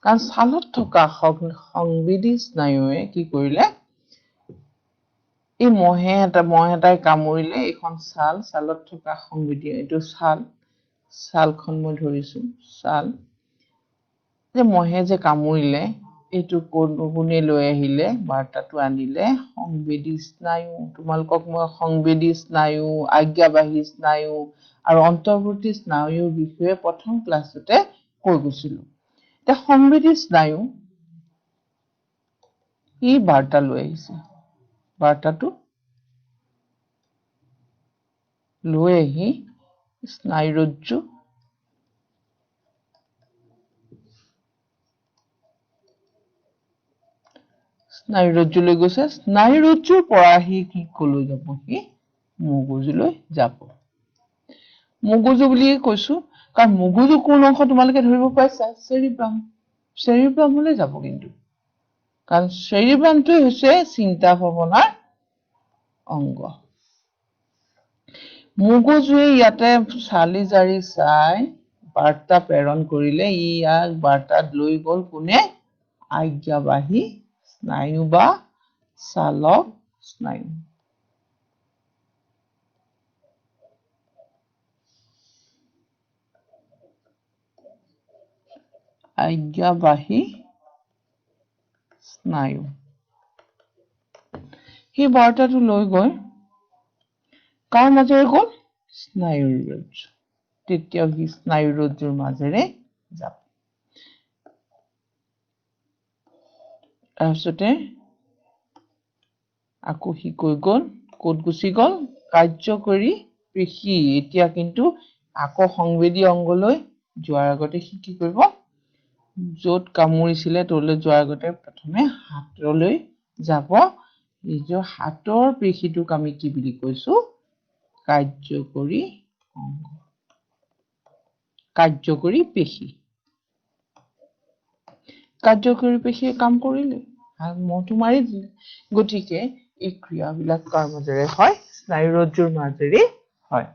কাৰণ ছালত থকা সংবেদী স্নায়ুৱে কি কৰিলে এই মহে এটাই কামুৰিলে এইখন ছালত থকা সংবেদী এইটো ছালখন মই ধৰিছো ছাল যে মহে যে কামুৰিলে এইটো কোনে লৈ আহিলে বাৰ্তাটো আনিলে সংবেদী স্নায়ু তোমালোকক মই সংবেদী স্নায়ু আজ্ঞাবাহী স্নায়ু আৰু অন্তৰ্বৰ্তী স্নায়ুৰ বিষয়ে প্ৰথম ক্লাছতে কৈ গৈছিলো এতিয়া সংবেদী স্নায়ু ই বাৰ্তা লৈ আহিছে বাৰ্তাটো লৈ আহি স্নায়ুৰজ্জু স্নায়ুৰজ্জুলৈ গৈছে স্নায়ুৰজ্জুৰ পৰা সি কি কলৈ যাব সি মগজুলৈ যাব মগজু বুলিয়ে কৈছো কাৰণ মগজু কোন অংশ তোমালোকে ধৰিব পাইছা চেৰিব্ৰামলৈ যাব কিন্তু কাৰণ চেৰিব্ৰামটোৱে হৈছে চিন্তা ভাৱনাৰ অংগ মগজুৱে ইয়াতে চালি জাৰি চাই বাৰ্তা প্ৰেৰণ কৰিলে ইয়াক বাৰ্তাত লৈ গ'ল কোনে আজ্ঞাবাহী স্নায়ু বা চালক স্নায়ু আজ্ঞাবাহী স্নায়ু সেই বাৰ্তাটো লৈ গৈ কাৰ মাজেৰে গ'ল স্নায়ুৰজ্জু তেতিয়া সি স্নায়ুৰজ্জুৰ মাজেৰে যাব তাৰপিছতে আকৌ সি কৈ গ'ল ক'ত গুচি গ'ল কাৰ্যকৰী পেশী এতিয়া কিন্তু আকৌ সংবেদী অংগলৈ যোৱাৰ আগতে সি কি কৰিব য'ত কামুৰিছিলে তলৈ যোৱাৰ আগতে প্ৰথমে হাতলৈ যাব নিজৰ হাতৰ পেশীটোক আমি কি বুলি কৈছো কাৰ্যকৰী অংগ কাৰ্যকৰী পেশী কাৰ্যকৰী পেশীয়ে কাম কৰিলে মহটো মাৰি দিলে গতিকে এই ক্ৰিয়াবিলাক কাৰ মাজেৰে হয় স্নায়ুৰজ্জুৰ মাজেৰে হয়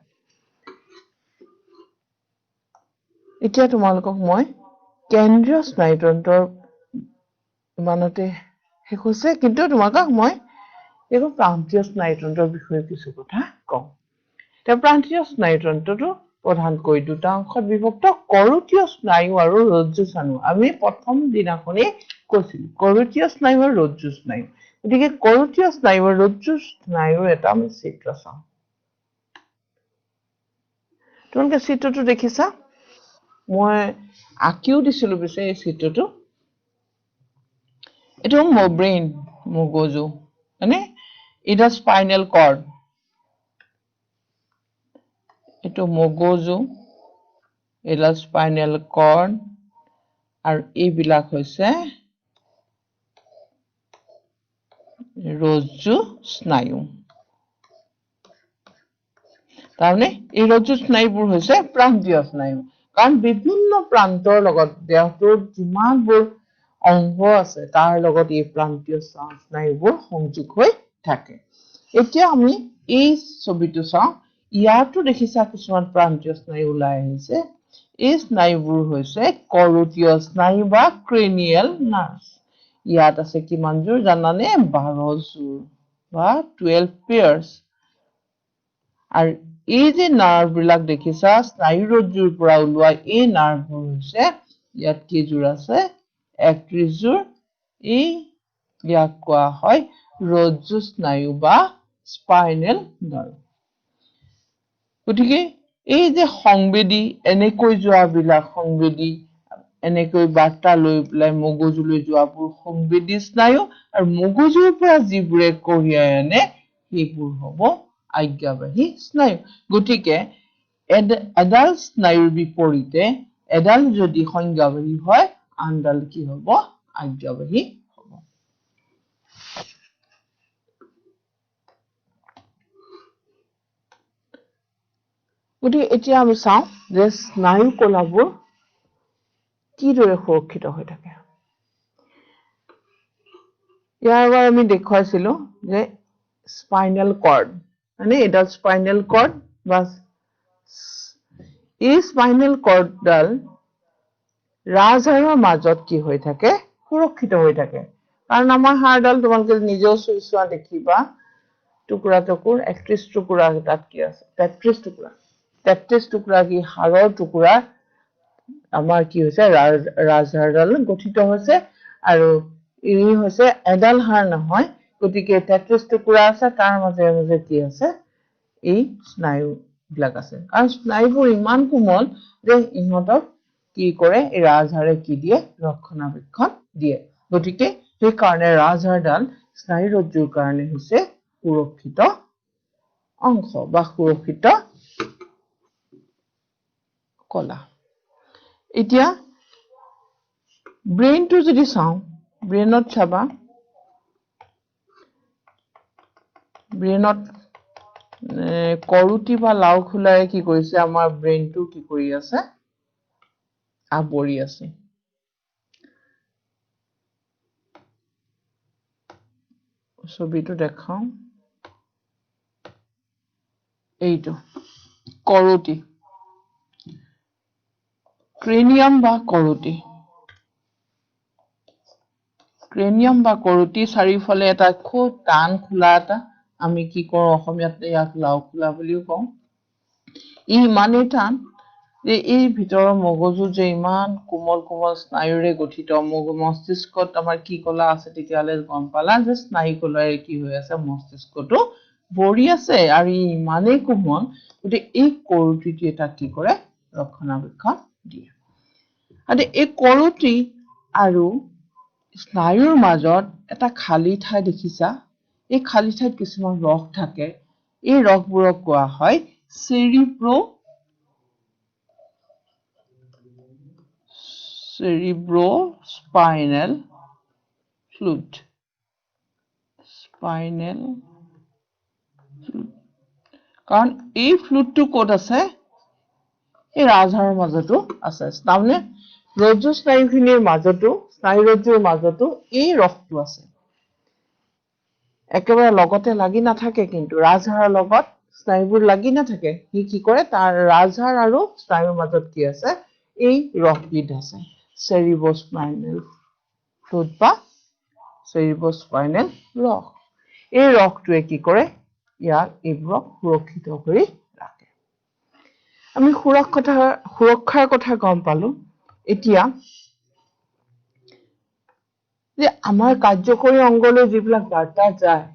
এতিয়া তোমালোকক মই কেন্দ্ৰীয় স্নায়ুতন্ত্ৰৰ ইমানতে শেষ হৈছে কিন্তু তোমালোকক মই এইবোৰ প্ৰান্তীয় স্নায়ুতন্ত্ৰৰ বিষয়ে কিছু কথা কওঁ এতিয়া প্ৰান্তীয় স্নায়ুতন্ত্ৰটো প্ৰধানকৈ দুটা অংশত বিভক্ত কৰোটীয় স্নায়ু আৰু ৰজ্জু স্নায়ু আমি প্ৰথম দিনাখনেই কৈছিলো কৰোটীয় স্নায়ু আৰু ৰজ্জু স্নায়ু গতিকে কৰোটীয় স্নায়ু আৰু ৰজ্জু স্নায়ুৰ এটা আমি চিত্ৰ চাওঁ তোমালোকে চিত্ৰটো দেখিছা মই আঁকিও দিছিলো পিছে এই চিত্ৰটো এইটো ব্ৰেইন মগজু মানে এটা স্পাইনেল কৰ্ড এইটো মগজু এটা স্পাইনেল কৰ্ড আৰু এইবিলাক হৈছে ৰজ্জু স্নায়ু তাৰমানে এই ৰজ্জু স্নায়ুবোৰ হৈছে প্ৰান্তীয় স্নায়ু কাৰণ বিভিন্ন প্ৰান্তৰ লগত দেহটোৰ যিমানবোৰ অংগ আছে তাৰ লগত এই প্ৰান্তীয় স্নায়ুবোৰ সংযোগ হৈ থাকে এতিয়া আমি এই ছবিটো চাওঁ ইয়াতো দেখিছা কিছুমান প্ৰান্তীয় স্নায়ু ওলাই আহিছে এই স্নায়ুবোৰ হৈছে কৰোটীয় স্নায়ু বা ক্ৰেনিয়েল নাৰ্ভ ইয়াত আছে কিমানযোৰ জানানে 12 যোৰ বা 12 পেয়াৰ্স আৰু এই যে নাৰ্ভ বিলাক দেখিছা স্নায়ুৰজ্জুৰ পৰা ওলোৱা এই নাৰ্ভবোৰ হৈছে ইয়াত কেইযোৰ আছে 31 যোৰ এই ইয়াক কোৱা হয় ৰজ্জু স্নায়ু বা স্পাইনেল নাৰ্ভ গতিকে এই যে সংবেদী এনেকৈ যোৱাবিলাক সংবেদী এনেকৈ বাৰ্তা লৈ পেলাই মগজুলৈ যোৱাবোৰ সংবেদী স্নায়ু আৰু মগজুৰ পৰা যিবোৰে কঢ়িয়াই আনে সেইবোৰ হ'ব আজ্ঞাবাহী স্নায়ু গতিকে এডাল স্নায়ুৰ বিপৰীতে এডাল যদি সংজ্ঞাবাহী হয় আনডাল কি হ'ব আজ্ঞাবাহী হ'ব গতিকে এতিয়া আমি চাওঁ যে স্নায়ু কলাবোৰ কিদৰে সুৰক্ষিত হৈ থাকে ইয়াৰ আগত আমি দেখুৱাইছিলো যে স্পাইনেল কৰ্ড মানে এডাল স্পাইনেল কৰ্ড বা এই স্পাইনেল কৰ্ডডাল ৰাজহাড়ৰ মাজত কি হৈ থাকে সুৰক্ষিত হৈ থাকে কাৰণ আমাৰ হাড়ডাল তোমালোকে নিজেও চোৱা দেখিবা টুকুৰা টুকুৰ 31 টুকুৰা তাত কি আছে 33 টুকুৰা 33 টুকুৰা কি হাড়ৰ টুকুৰা আমাৰ কি হৈছে ৰাজহাড়ডাল গঠিত হৈছে আৰু ই হৈছে এডাল হাড় নহয় গতিকে 33 টুকুৰা আছে তাৰ মাজে মাজে কি আছে এই স্নায়ু বিলাক আছে আৰু স্নায়ুবোৰ ইমান কোমল যে ইহঁতক কি কৰে এই ৰাজহাড়ে কি দিয়ে ৰক্ষণাবেক্ষণ দিয়ে গতিকে সেই কাৰণে ৰাজহাড়ডাল স্নায়ুৰজ্জুৰ কাৰণে হৈছে সুৰক্ষিত অংশ বা সুৰক্ষিত কলা এতিয়া ব্ৰেইনটো যদি চাওঁ ব্ৰেইনত চাবা ব্ৰেইনত কৰোটি বা লাও খোলাৰে কি কৰিছে আমাৰ ব্ৰেইনটো কি কৰি আছে আবৰি আছে ছবিটো দেখাও এইটো কৰোটি ক্ৰেনিয়াম বা কৰোটি চাৰিওফালে এটা খুব টান খোলা এটা আমি কি কৰো অসমীয়াত ইয়াক লাও খোলা বুলিও কওঁ ই ইমানেই টান যে এই ভিতৰৰ মগজু যে ইমান কোমল কোমল স্নায়ুৰে গঠিত মস্তিষ্কত আমাৰ কি কলা আছে তেতিয়ালে গম পালা যে স্নায়ু কলাৰে কি হৈ আছে মস্তিষ্কটো ভৰি আছে আৰু ই ইমানেই কোমল গতিকে এই কৰোটিটোৱে তাক কি কৰে ৰক্ষণাবেক্ষণ দিয়ে আৰু এই কৰোটি আৰু স্নায়ুৰ মাজত এটা খালী ঠাই দেখিছা এই খালী ঠাইত কিছুমান ৰস থাকে এই ৰসবোৰক কোৱা হয় cerebrospinal fluid কাৰণ এই ফ্লুইডটো ক'ত আছে এই ৰাজহাড়ৰ মাজতো আছে তাৰমানে ৰজ্জু স্নায়ুখিনিৰ মাজতো স্নায়ুৰজ্জুৰ মাজতো এই ৰসটো আছে একেবাৰে লগতে লাগি নাথাকে কিন্তু ৰাজহাড়ৰ লগত স্নায়ুবোৰ লাগি নাথাকে সি কি কৰে তাৰ ৰাজহাড় আৰু স্নায়ুৰ মাজত কি আছে এই ৰসবিধ আছে cerebrospinal fluid বা cerebrospinal ৰস এই ৰসটোৱে কি কৰে ইয়াক এইবোৰক সুৰক্ষিত কৰি ৰাখে আমি সুৰক্ষাৰ কথা গম পালো এতিয়া যে আমাৰ কাৰ্যকৰী অংগলৈ যিবিলাক বাৰ্তা যায়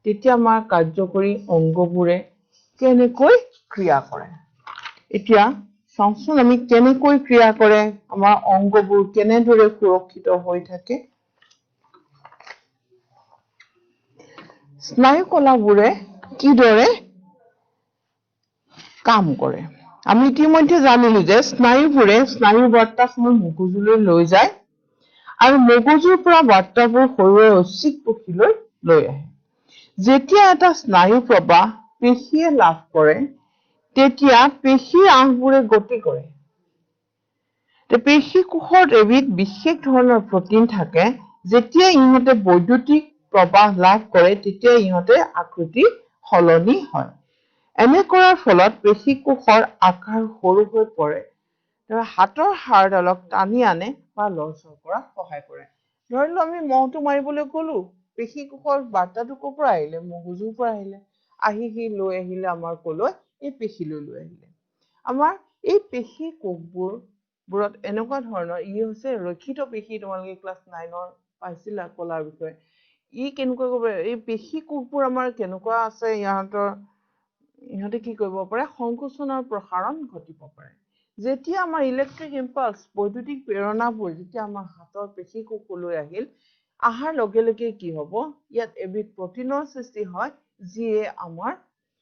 তেতিয়া আমাৰ কাৰ্যকৰী অংগবোৰে কেনেকৈ ক্ৰিয়া কৰে এতিয়া চাওঁচোন আমি কেনেকৈ ক্ৰিয়া কৰে আমাৰ অংগবোৰ কেনেদৰে সুৰক্ষিত হৈ থাকে স্নায়ু কলাবোৰে কিদৰে কাম কৰে আমি ইতিমধ্যে জানিলো যে স্নায়ুবোৰে স্নায়ুৰ বাৰ্তাসমূহ মগজুলৈ লৈ যায় আৰু মগজুৰ পৰা বাৰ্তাবোৰ শৰীৰৰ ঐচ্ছিক পেশীলৈ লৈ আহে যেতিয়া এটা স্নায়ু প্ৰবাহ পেশীয়ে লাভ কৰে তেতিয়া পেশীৰ আঁহবোৰে গতি কৰে পেশী কোষত এবিধ বিশেষ ধৰণৰ প্ৰটিন থাকে যেতিয়া ইহঁতে বৈদ্যুতিক প্ৰবাহ লাভ কৰে তেতিয়া ইহঁতে আকৃতি সলনি হয় এনে কৰাৰ ফলত পেশী কোষৰ আকাৰ সৰু হৈ পৰে হাতৰ হাড়ডালক টানি আনে বা লৰচৰ কৰাত সহায় কৰে ধৰিলো আমি মহটো মাৰিবলৈ গলো পেশী কোষৰ বাৰ্তাটো ক'ৰ পৰা আহিলে মগজুৰ পৰা আহিলে আহি সি লৈ আহিলে আমাৰ কলৈ এই পেশীলৈ লৈ আহিলে আমাৰ এই পেশী কোষবোৰত এনেকুৱা ধৰণৰ ই হৈছে ৰক্ষিত পেশী তোমালোকে ক্লাছ 9ৰ পাইছিলা কলাৰ বিষয়ে ই কেনেকৈ কৰিব এই পেশী কোষবোৰ আমাৰ কেনেকুৱা আছে ইহঁতে কি কৰিব পাৰে সংকোচন আৰু প্ৰসাৰণ ঘটিব পাৰে যেতিয়া আমাৰ ইলেক্ট্ৰিক ইম্পালস বৈদ্যুতিক প্ৰেৰণাবোৰ যেতিয়া আমাৰ হাতৰ পেশী কোষলৈ আহিল আহাৰ লগে লগে কি হ'ব ইয়াত এবিধ প্ৰটিনৰ সৃষ্টি হয় যিয়ে আমাৰ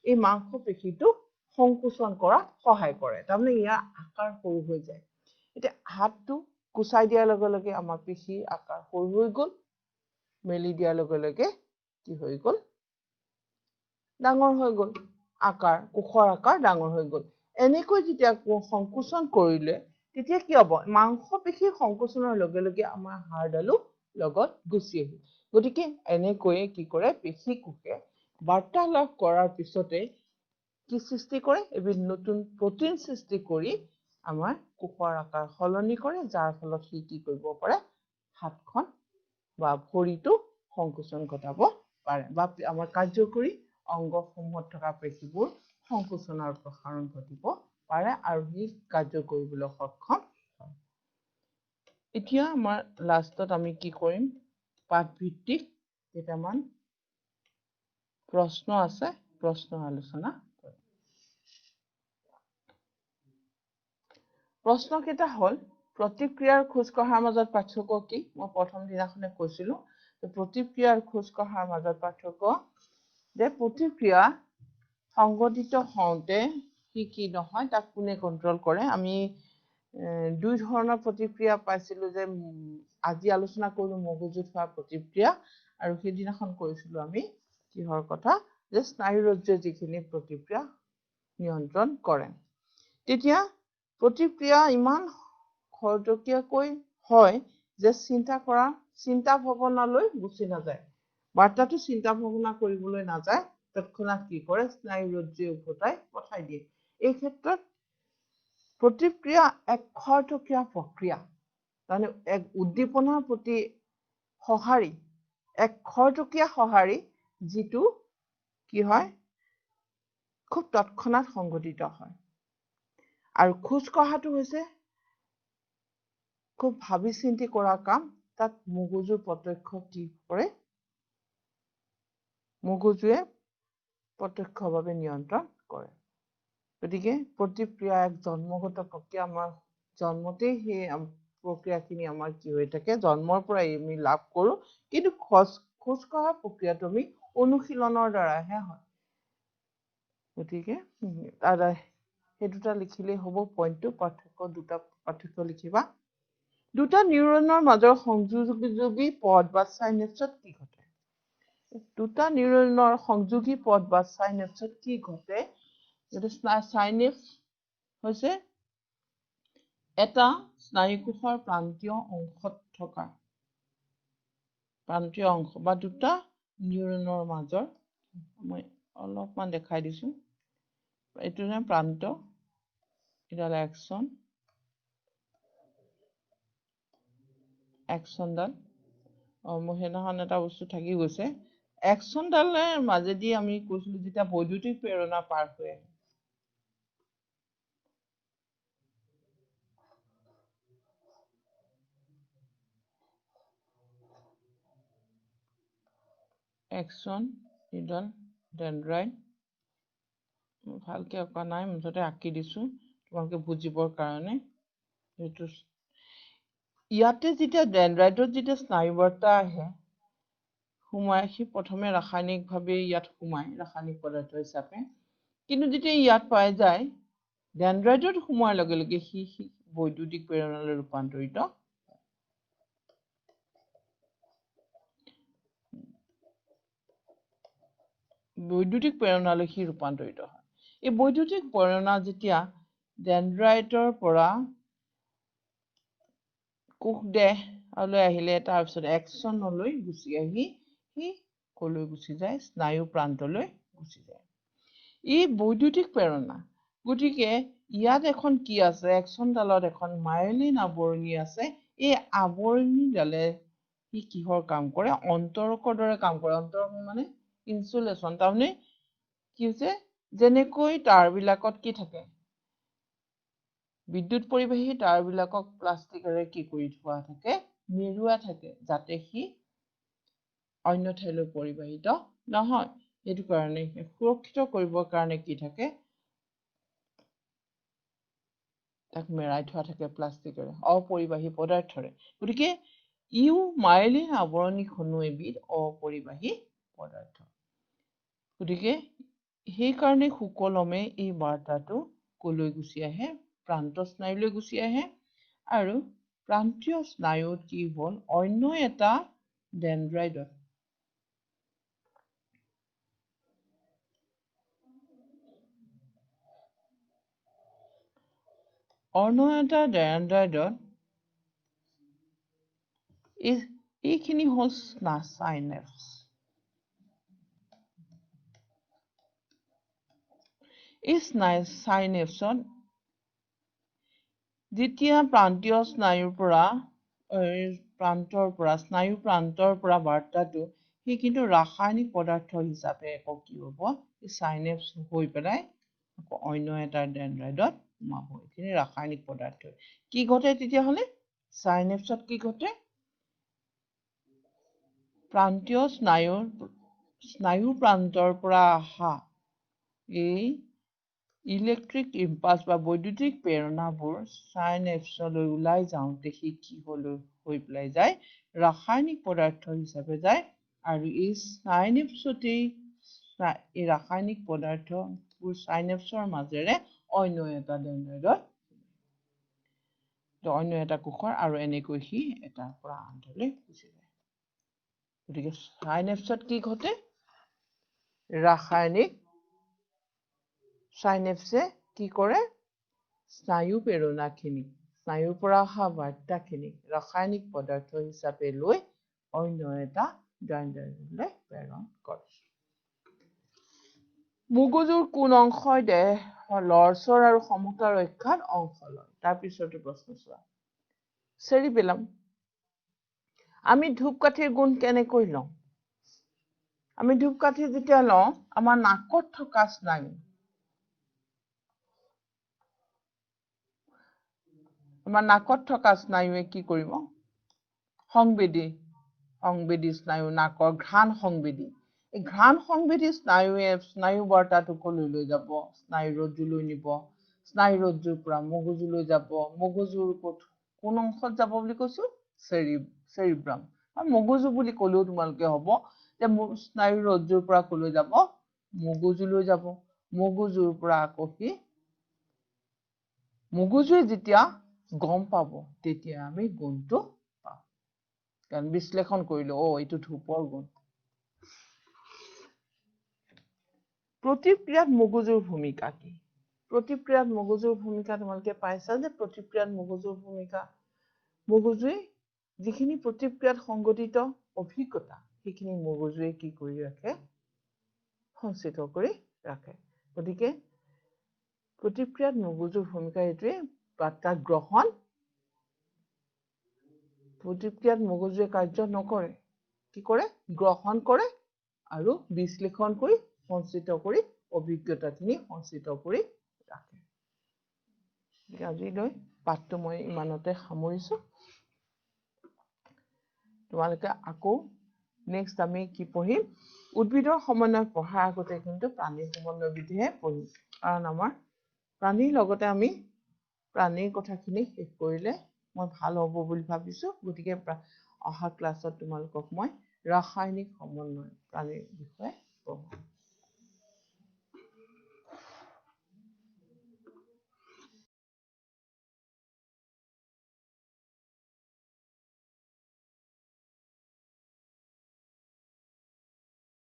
এই মাংস পেশীটো সংকোচন কৰা সহায় কৰে তাৰমানে ইয়াৰ আকাৰ সৰু হৈ যায় এতিয়া হাতটো কুচাই দিয়াৰ লগে লগে আমাৰ পেশীৰ আকাৰ সৰু হৈ গ'ল মেলি দিয়াৰ লগে লগে কি হৈ গ'ল ডাঙৰ হৈ গ'ল আকাৰ কোষৰ আকাৰ ডাঙৰ হৈ গ'ল এনেকৈ যেতিয়া সংকোচন কৰিলে তেতিয়া কি হ'ব মাংসপেশী সংকোচনৰ লগে লগে আমাৰ হাড়ডালো লগত গুচি আহিব গতিকে এনেকৈয়ে কি কৰে পেশী কোষে বাৰ্তালাপ কৰাৰ পিছতে কি সৃষ্টি কৰে এবিধ নতুন প্ৰটিন সৃষ্টি কৰি আমাৰ কোষৰ আকাৰ সলনি কৰে যাৰ ফলত সি কি কৰিব পাৰে হাতখন বা ভৰিটো সংকোচন ঘটাব পাৰে বা আমাৰ কাৰ্যকৰী অংগসমূহত থকা পেশীবোৰ সংকোচন আৰু প্ৰসাৰণ ঘটিব পাৰে আৰু সি কাৰ্য কৰিবলৈ সক্ষম হয় এতিয়া আমাৰ লাষ্টত আমি কি কৰিম পাঠভিত্তিক কেইটামান প্ৰশ্ন আছে প্ৰশ্ন আলোচনা কৰিম প্ৰশ্ন কেইটা হ'ল প্ৰতিক্ৰিয়াৰ খোজ কঢ়াৰ মাজত পাৰ্থক্য কি মই প্ৰথম দিনাখনে কৈছিলো প্ৰতিক্ৰিয়াৰ খোজ কঢ়াৰ মাজত পাৰ্থক্য যে প্ৰতিক্ৰিয়া সংঘটিত হওঁতে কি নহয় তাক কোনে কন্ট্ৰোল কৰে আমি দুই ধৰণৰ প্ৰতিক্ৰিয়া পাইছিলো যে আজি আলোচনা কৰিলো মগজুত হোৱা প্ৰতিক্ৰিয়া আৰু সেইদিনাখন কৈছিলো আমি কিহৰ কথা যে স্নায়ুৰজ্জে যিখিনি প্ৰতিক্ৰিয়া নিয়ন্ত্ৰণ কৰে তেতিয়া প্ৰতিক্ৰিয়া ইমান খৰতকীয়াকৈ হয় যে চিন্তা ভাৱনালৈ গুচি নাযায় বাৰ্তাটো চিন্তা ভাৱনা কৰিবলৈ নাযায় তৎক্ষণাৎ কি কৰে স্নায়ুৰজ্জে উভতাই পঠাই দিয়ে এই ক্ষেত্ৰত প্ৰতিক্ৰিয়া এক খৰতকীয়া প্ৰক্ৰিয়া তাৰমানে এক উদ্দীপনাৰ প্ৰতি সঁহাৰি এক খৰতকীয়া সঁহাৰি যিটো কি হয় খুব তৎক্ষণাৎ সংঘটিত হয় আৰু খোজ কঢ়াটো হৈছে খুব ভাবি চিন্তি কৰা কাম তাত মগজুৰ প্ৰত্যক্ষ কি কৰে মগজুৱে প্ৰত্যক্ষভাৱে নিয়ন্ত্ৰণ কৰে গতিকে প্ৰতিক্ৰিয়া এক জন্মগত প্ৰক্ৰিয়া আমাৰ জন্মতেই সেই প্ৰক্ৰিয়াখিনি আমাৰ কি হৈ থাকে জন্মৰ পৰাই আমি লাভ কৰো কিন্তু খোজ কঢ়া প্ৰক্ৰিয়াটো আমি অনুশীলনৰ দ্বাৰাহে হয় গতিকে সেই দুটা লিখিলেই হ'ব পইণ্টটো দুটা পাৰ্থক্য লিখিবা দুটা নিউৰনৰ মাজৰ সংযোগী পথ বা চাইনেপছত কি ঘটে দুটা নিউৰনৰ সংযোগী পথ বা চাইনেপছত কি ঘটে চাইনেপছ হৈছে এটা স্নায়ুকোষৰ প্ৰান্তীয় অংশত থকা প্ৰান্তীয় অংশ বা দুটা নিউৰনৰ মাজৰ মই অলপমান দেখাই দিছো এইটো যে প্ৰান্ত এডাল এক্সনডাল মোৰ সেইদিনাখন এটা বস্তু থাকি গৈছে এক্সনডালৰ মাজেদি আমি কৈছিলো যেতিয়া বৈদ্যুতিক প্ৰেৰণা পাৰ হৈ আহে এক্সন এডাল ডেনড্ৰাইট ভালকে অঁকা নাই মুঠতে আঁকি দিছো তোমালোকে বুজিবৰ কাৰণে এইটো ইয়াতে যেতিয়া ডেনড্ৰাইটত যেতিয়া স্নায়ু বাৰ্তা আহে সোমাই সি প্ৰথমে ৰাসায়নিকভাৱে ইয়াত সোমায় ৰাসায়নিক পদাৰ্থ হিচাপে কিন্তু যেতিয়া ইয়াত পাই যায় ডেনড্ৰাইটত সোমোৱাৰ লগে লগে সি বৈদ্যুতিক প্ৰেৰণালৈ ৰূপান্তৰিত বৈদ্যুতিক প্ৰেৰণালৈ সি ৰূপান্তৰিত হয় এই বৈদ্যুতিক প্ৰেৰণা যেতিয়া ডেনড্ৰাইটৰ পৰা কোষ দেহলৈ আহিলে তাৰপিছত এক্সনলৈ গুচি আহি সি কলৈ গুচি যায় স্নায়ু প্ৰান্তলৈ গুচি যায় ই বৈদ্যুতিক প্ৰেৰণা গতিকে ইয়াত এখন কি আছে এক্সনডালত এখন মাইলিন আৱৰণী আছে এই আৱৰণীডালে সি কিহৰ কাম কৰে অন্তৰকৰ দৰে কাম কৰে অন্তৰক মানে ইনসুলেশন তাৰমানে কি হৈছে যেনেকৈ তাঁৰবিলাকত কি থাকে বিদ্যুৎ পৰিবাহী তাঁৰবিলাকক প্লাষ্টিকেৰে কি কৰি থোৱা থাকে মেৰুৱা থাকে যাতে সি অন্য ঠাইলৈ পৰিবাহিত নহয় এইটো কাৰণে সুৰক্ষিত কৰিবৰ কাৰণে কি থাকে তাক মেৰাই থোৱা থাকে প্লাষ্টিকেৰে অপৰিবাহী পদাৰ্থৰে গতিকে ইউ মাইলিন আৱৰণীখনো এবিধ অপৰিবাহী পদাৰ্থ গতিকে সেইকাৰণে সুকলমে এই বাৰ্তাটো কলৈ গুচি আহে প্ৰান্ত স্নায়ুলৈ গুচি আহে আৰু প্ৰান্তীয় স্নায়ুত কি হ'ল অন্য এটা ডেনড্ৰাইটত অন্য এটা ডেনড্ৰাইডত এইখিনি হ'ল সাইনেপছ। এই সাইনেপছত যেতিয়া প্ৰান্তীয় স্নায়ুৰ পৰা বাৰ্তাটো সি কিন্তু ৰাসায়নিক পদাৰ্থ হিচাপে আকৌ কি হ'ব, এই সাইনেপছ হৈ পেলাই আকৌ অন্য এটা ডেনড্ৰাইডত সোমাব। এইখিনি ৰাসায়নিক পদাৰ্থ কি ঘটে তেতিয়াহ'লে সাইনেপছত কি ঘটে, প্ৰান্তীয় স্নায়ুৰ প্ৰান্তৰ পৰা অহা এই ইলেক্ট্ৰিক ইম্পালছ বা বৈদ্যুতিক প্ৰেৰণাবোৰ সাইনেপছলৈ ওলাই যাওঁতে সি কি হৈ পেলাই যায়, ৰাসায়নিক পদাৰ্থ হিচাপে যায়। আৰু এই সাইনেপছতেই এই ৰাসায়নিক পদাৰ্থবোৰ সাইনেপছৰ মাজেৰে অন্য এটা ডেনড্ৰাইডত, অন্য এটা কোষৰ, আৰু এনেকৈ সি এটাৰ পৰা আনটোলৈ গুচি যায়। গতিকে সাইনেপছত কি ঘটে, সাইনেপছে কি কৰে, স্নায়ু প্ৰেৰণাখিনি, স্নায়ুৰ পৰা অহা বাৰ্তাখিনি ৰাসায়নিক পদাৰ্থ হিচাপে লৈ অন্য এটা ডেনড্ৰাইডলৈ প্ৰেৰণ কৰে। মগজুৰ কোন অংশই দেহৰ লৰচৰ আৰু সমতা ৰক্ষাত অংশ লয়? তাৰপিছতো প্ৰশ্ন চোৱা, চেৰিবেলাম। আমি ধূপকাঠিৰ গুণ কেনেকৈ লওঁ? আমি ধূপকাঠি যেতিয়া লওঁ, আমাৰ নাকত থকা স্নায়ু, স্নায়ুৱে কি কৰিব, সংবেদী স্নায়ু, নাকৰ ঘ্ৰাণ সংবেদী। এই ঘ্ৰাণ সংবেদী স্নায়ুৱে স্নায়ু বাৰ্তাটো কলৈ লৈ যাব, স্নায়ুৰজ্জুলৈ নিব, স্নায়ুৰজ্জুৰ পৰা মগজুলৈ যাব, মগজুৰ কোন অংশত যাব বুলি কৈছো, চেৰিব্ৰাম। মগজু বুলি ক'লেও তোমালোকে হ'ব যে স্নায়ুৰজ্জুৰ পৰা কলৈ যাব, মগজুলৈ যাব। মগজুৰ পৰা আকৌ সি, মগজুৱে যেতিয়া গম পাব তেতিয়া আমি গুণটো পাম, কাৰণ বিশ্লেষণ কৰিলো, এইটো ধূপৰ গুণ। প্ৰতিক্ৰিয়াত মগজুৰ ভূমিকা কি? প্ৰতিক্ৰিয়াত মগজুৰ ভূমিকা তোমালোকে পাইছা যে প্ৰতিক্ৰিয়াত মগজুৰ ভূমিকা, মগজুৱে যিখিনি প্ৰতিক্ৰিয়াত সংঘটিত অভিজ্ঞতা সেইখিনি মগজুৱে কি কৰি ৰাখে, সঞ্চিত কৰি ৰাখে। গতিকে প্ৰতিক্ৰিয়াত মগজুৰ ভূমিকা এইটোৱে, বাৰ্তা গ্ৰহণ, প্ৰতিক্ৰিয়াত মগজুৱে কাৰ্য নকৰে, কি কৰে, গ্ৰহণ কৰে আৰু বিশ্লেষণ কৰি সঞ্চিত কৰি অভিজ্ঞতাখিনি সঞ্চিত কৰি ৰাখে। আজিলৈ পাঠটো মই ইমানতে সামৰিছো। তোমালোকে আকৌ নেক্সট আমি কি পঢ়িম, উদ্ভিদৰ সমন্বয় পঢ়াৰ আগতে কিন্তু প্ৰাণীৰ সমন্বয় বিধিহে পঢ়িম, কাৰণ আমাৰ প্ৰাণীৰ লগতে আমি প্ৰাণীৰ কথাখিনি শেষ কৰিলে মই ভাল হ'ব বুলি ভাবিছো। গতিকে অহা ক্লাছত তোমালোকক মই ৰাসায়নিক সমন্বয় প্ৰাণীৰ বিষয়ে পঢ়াম।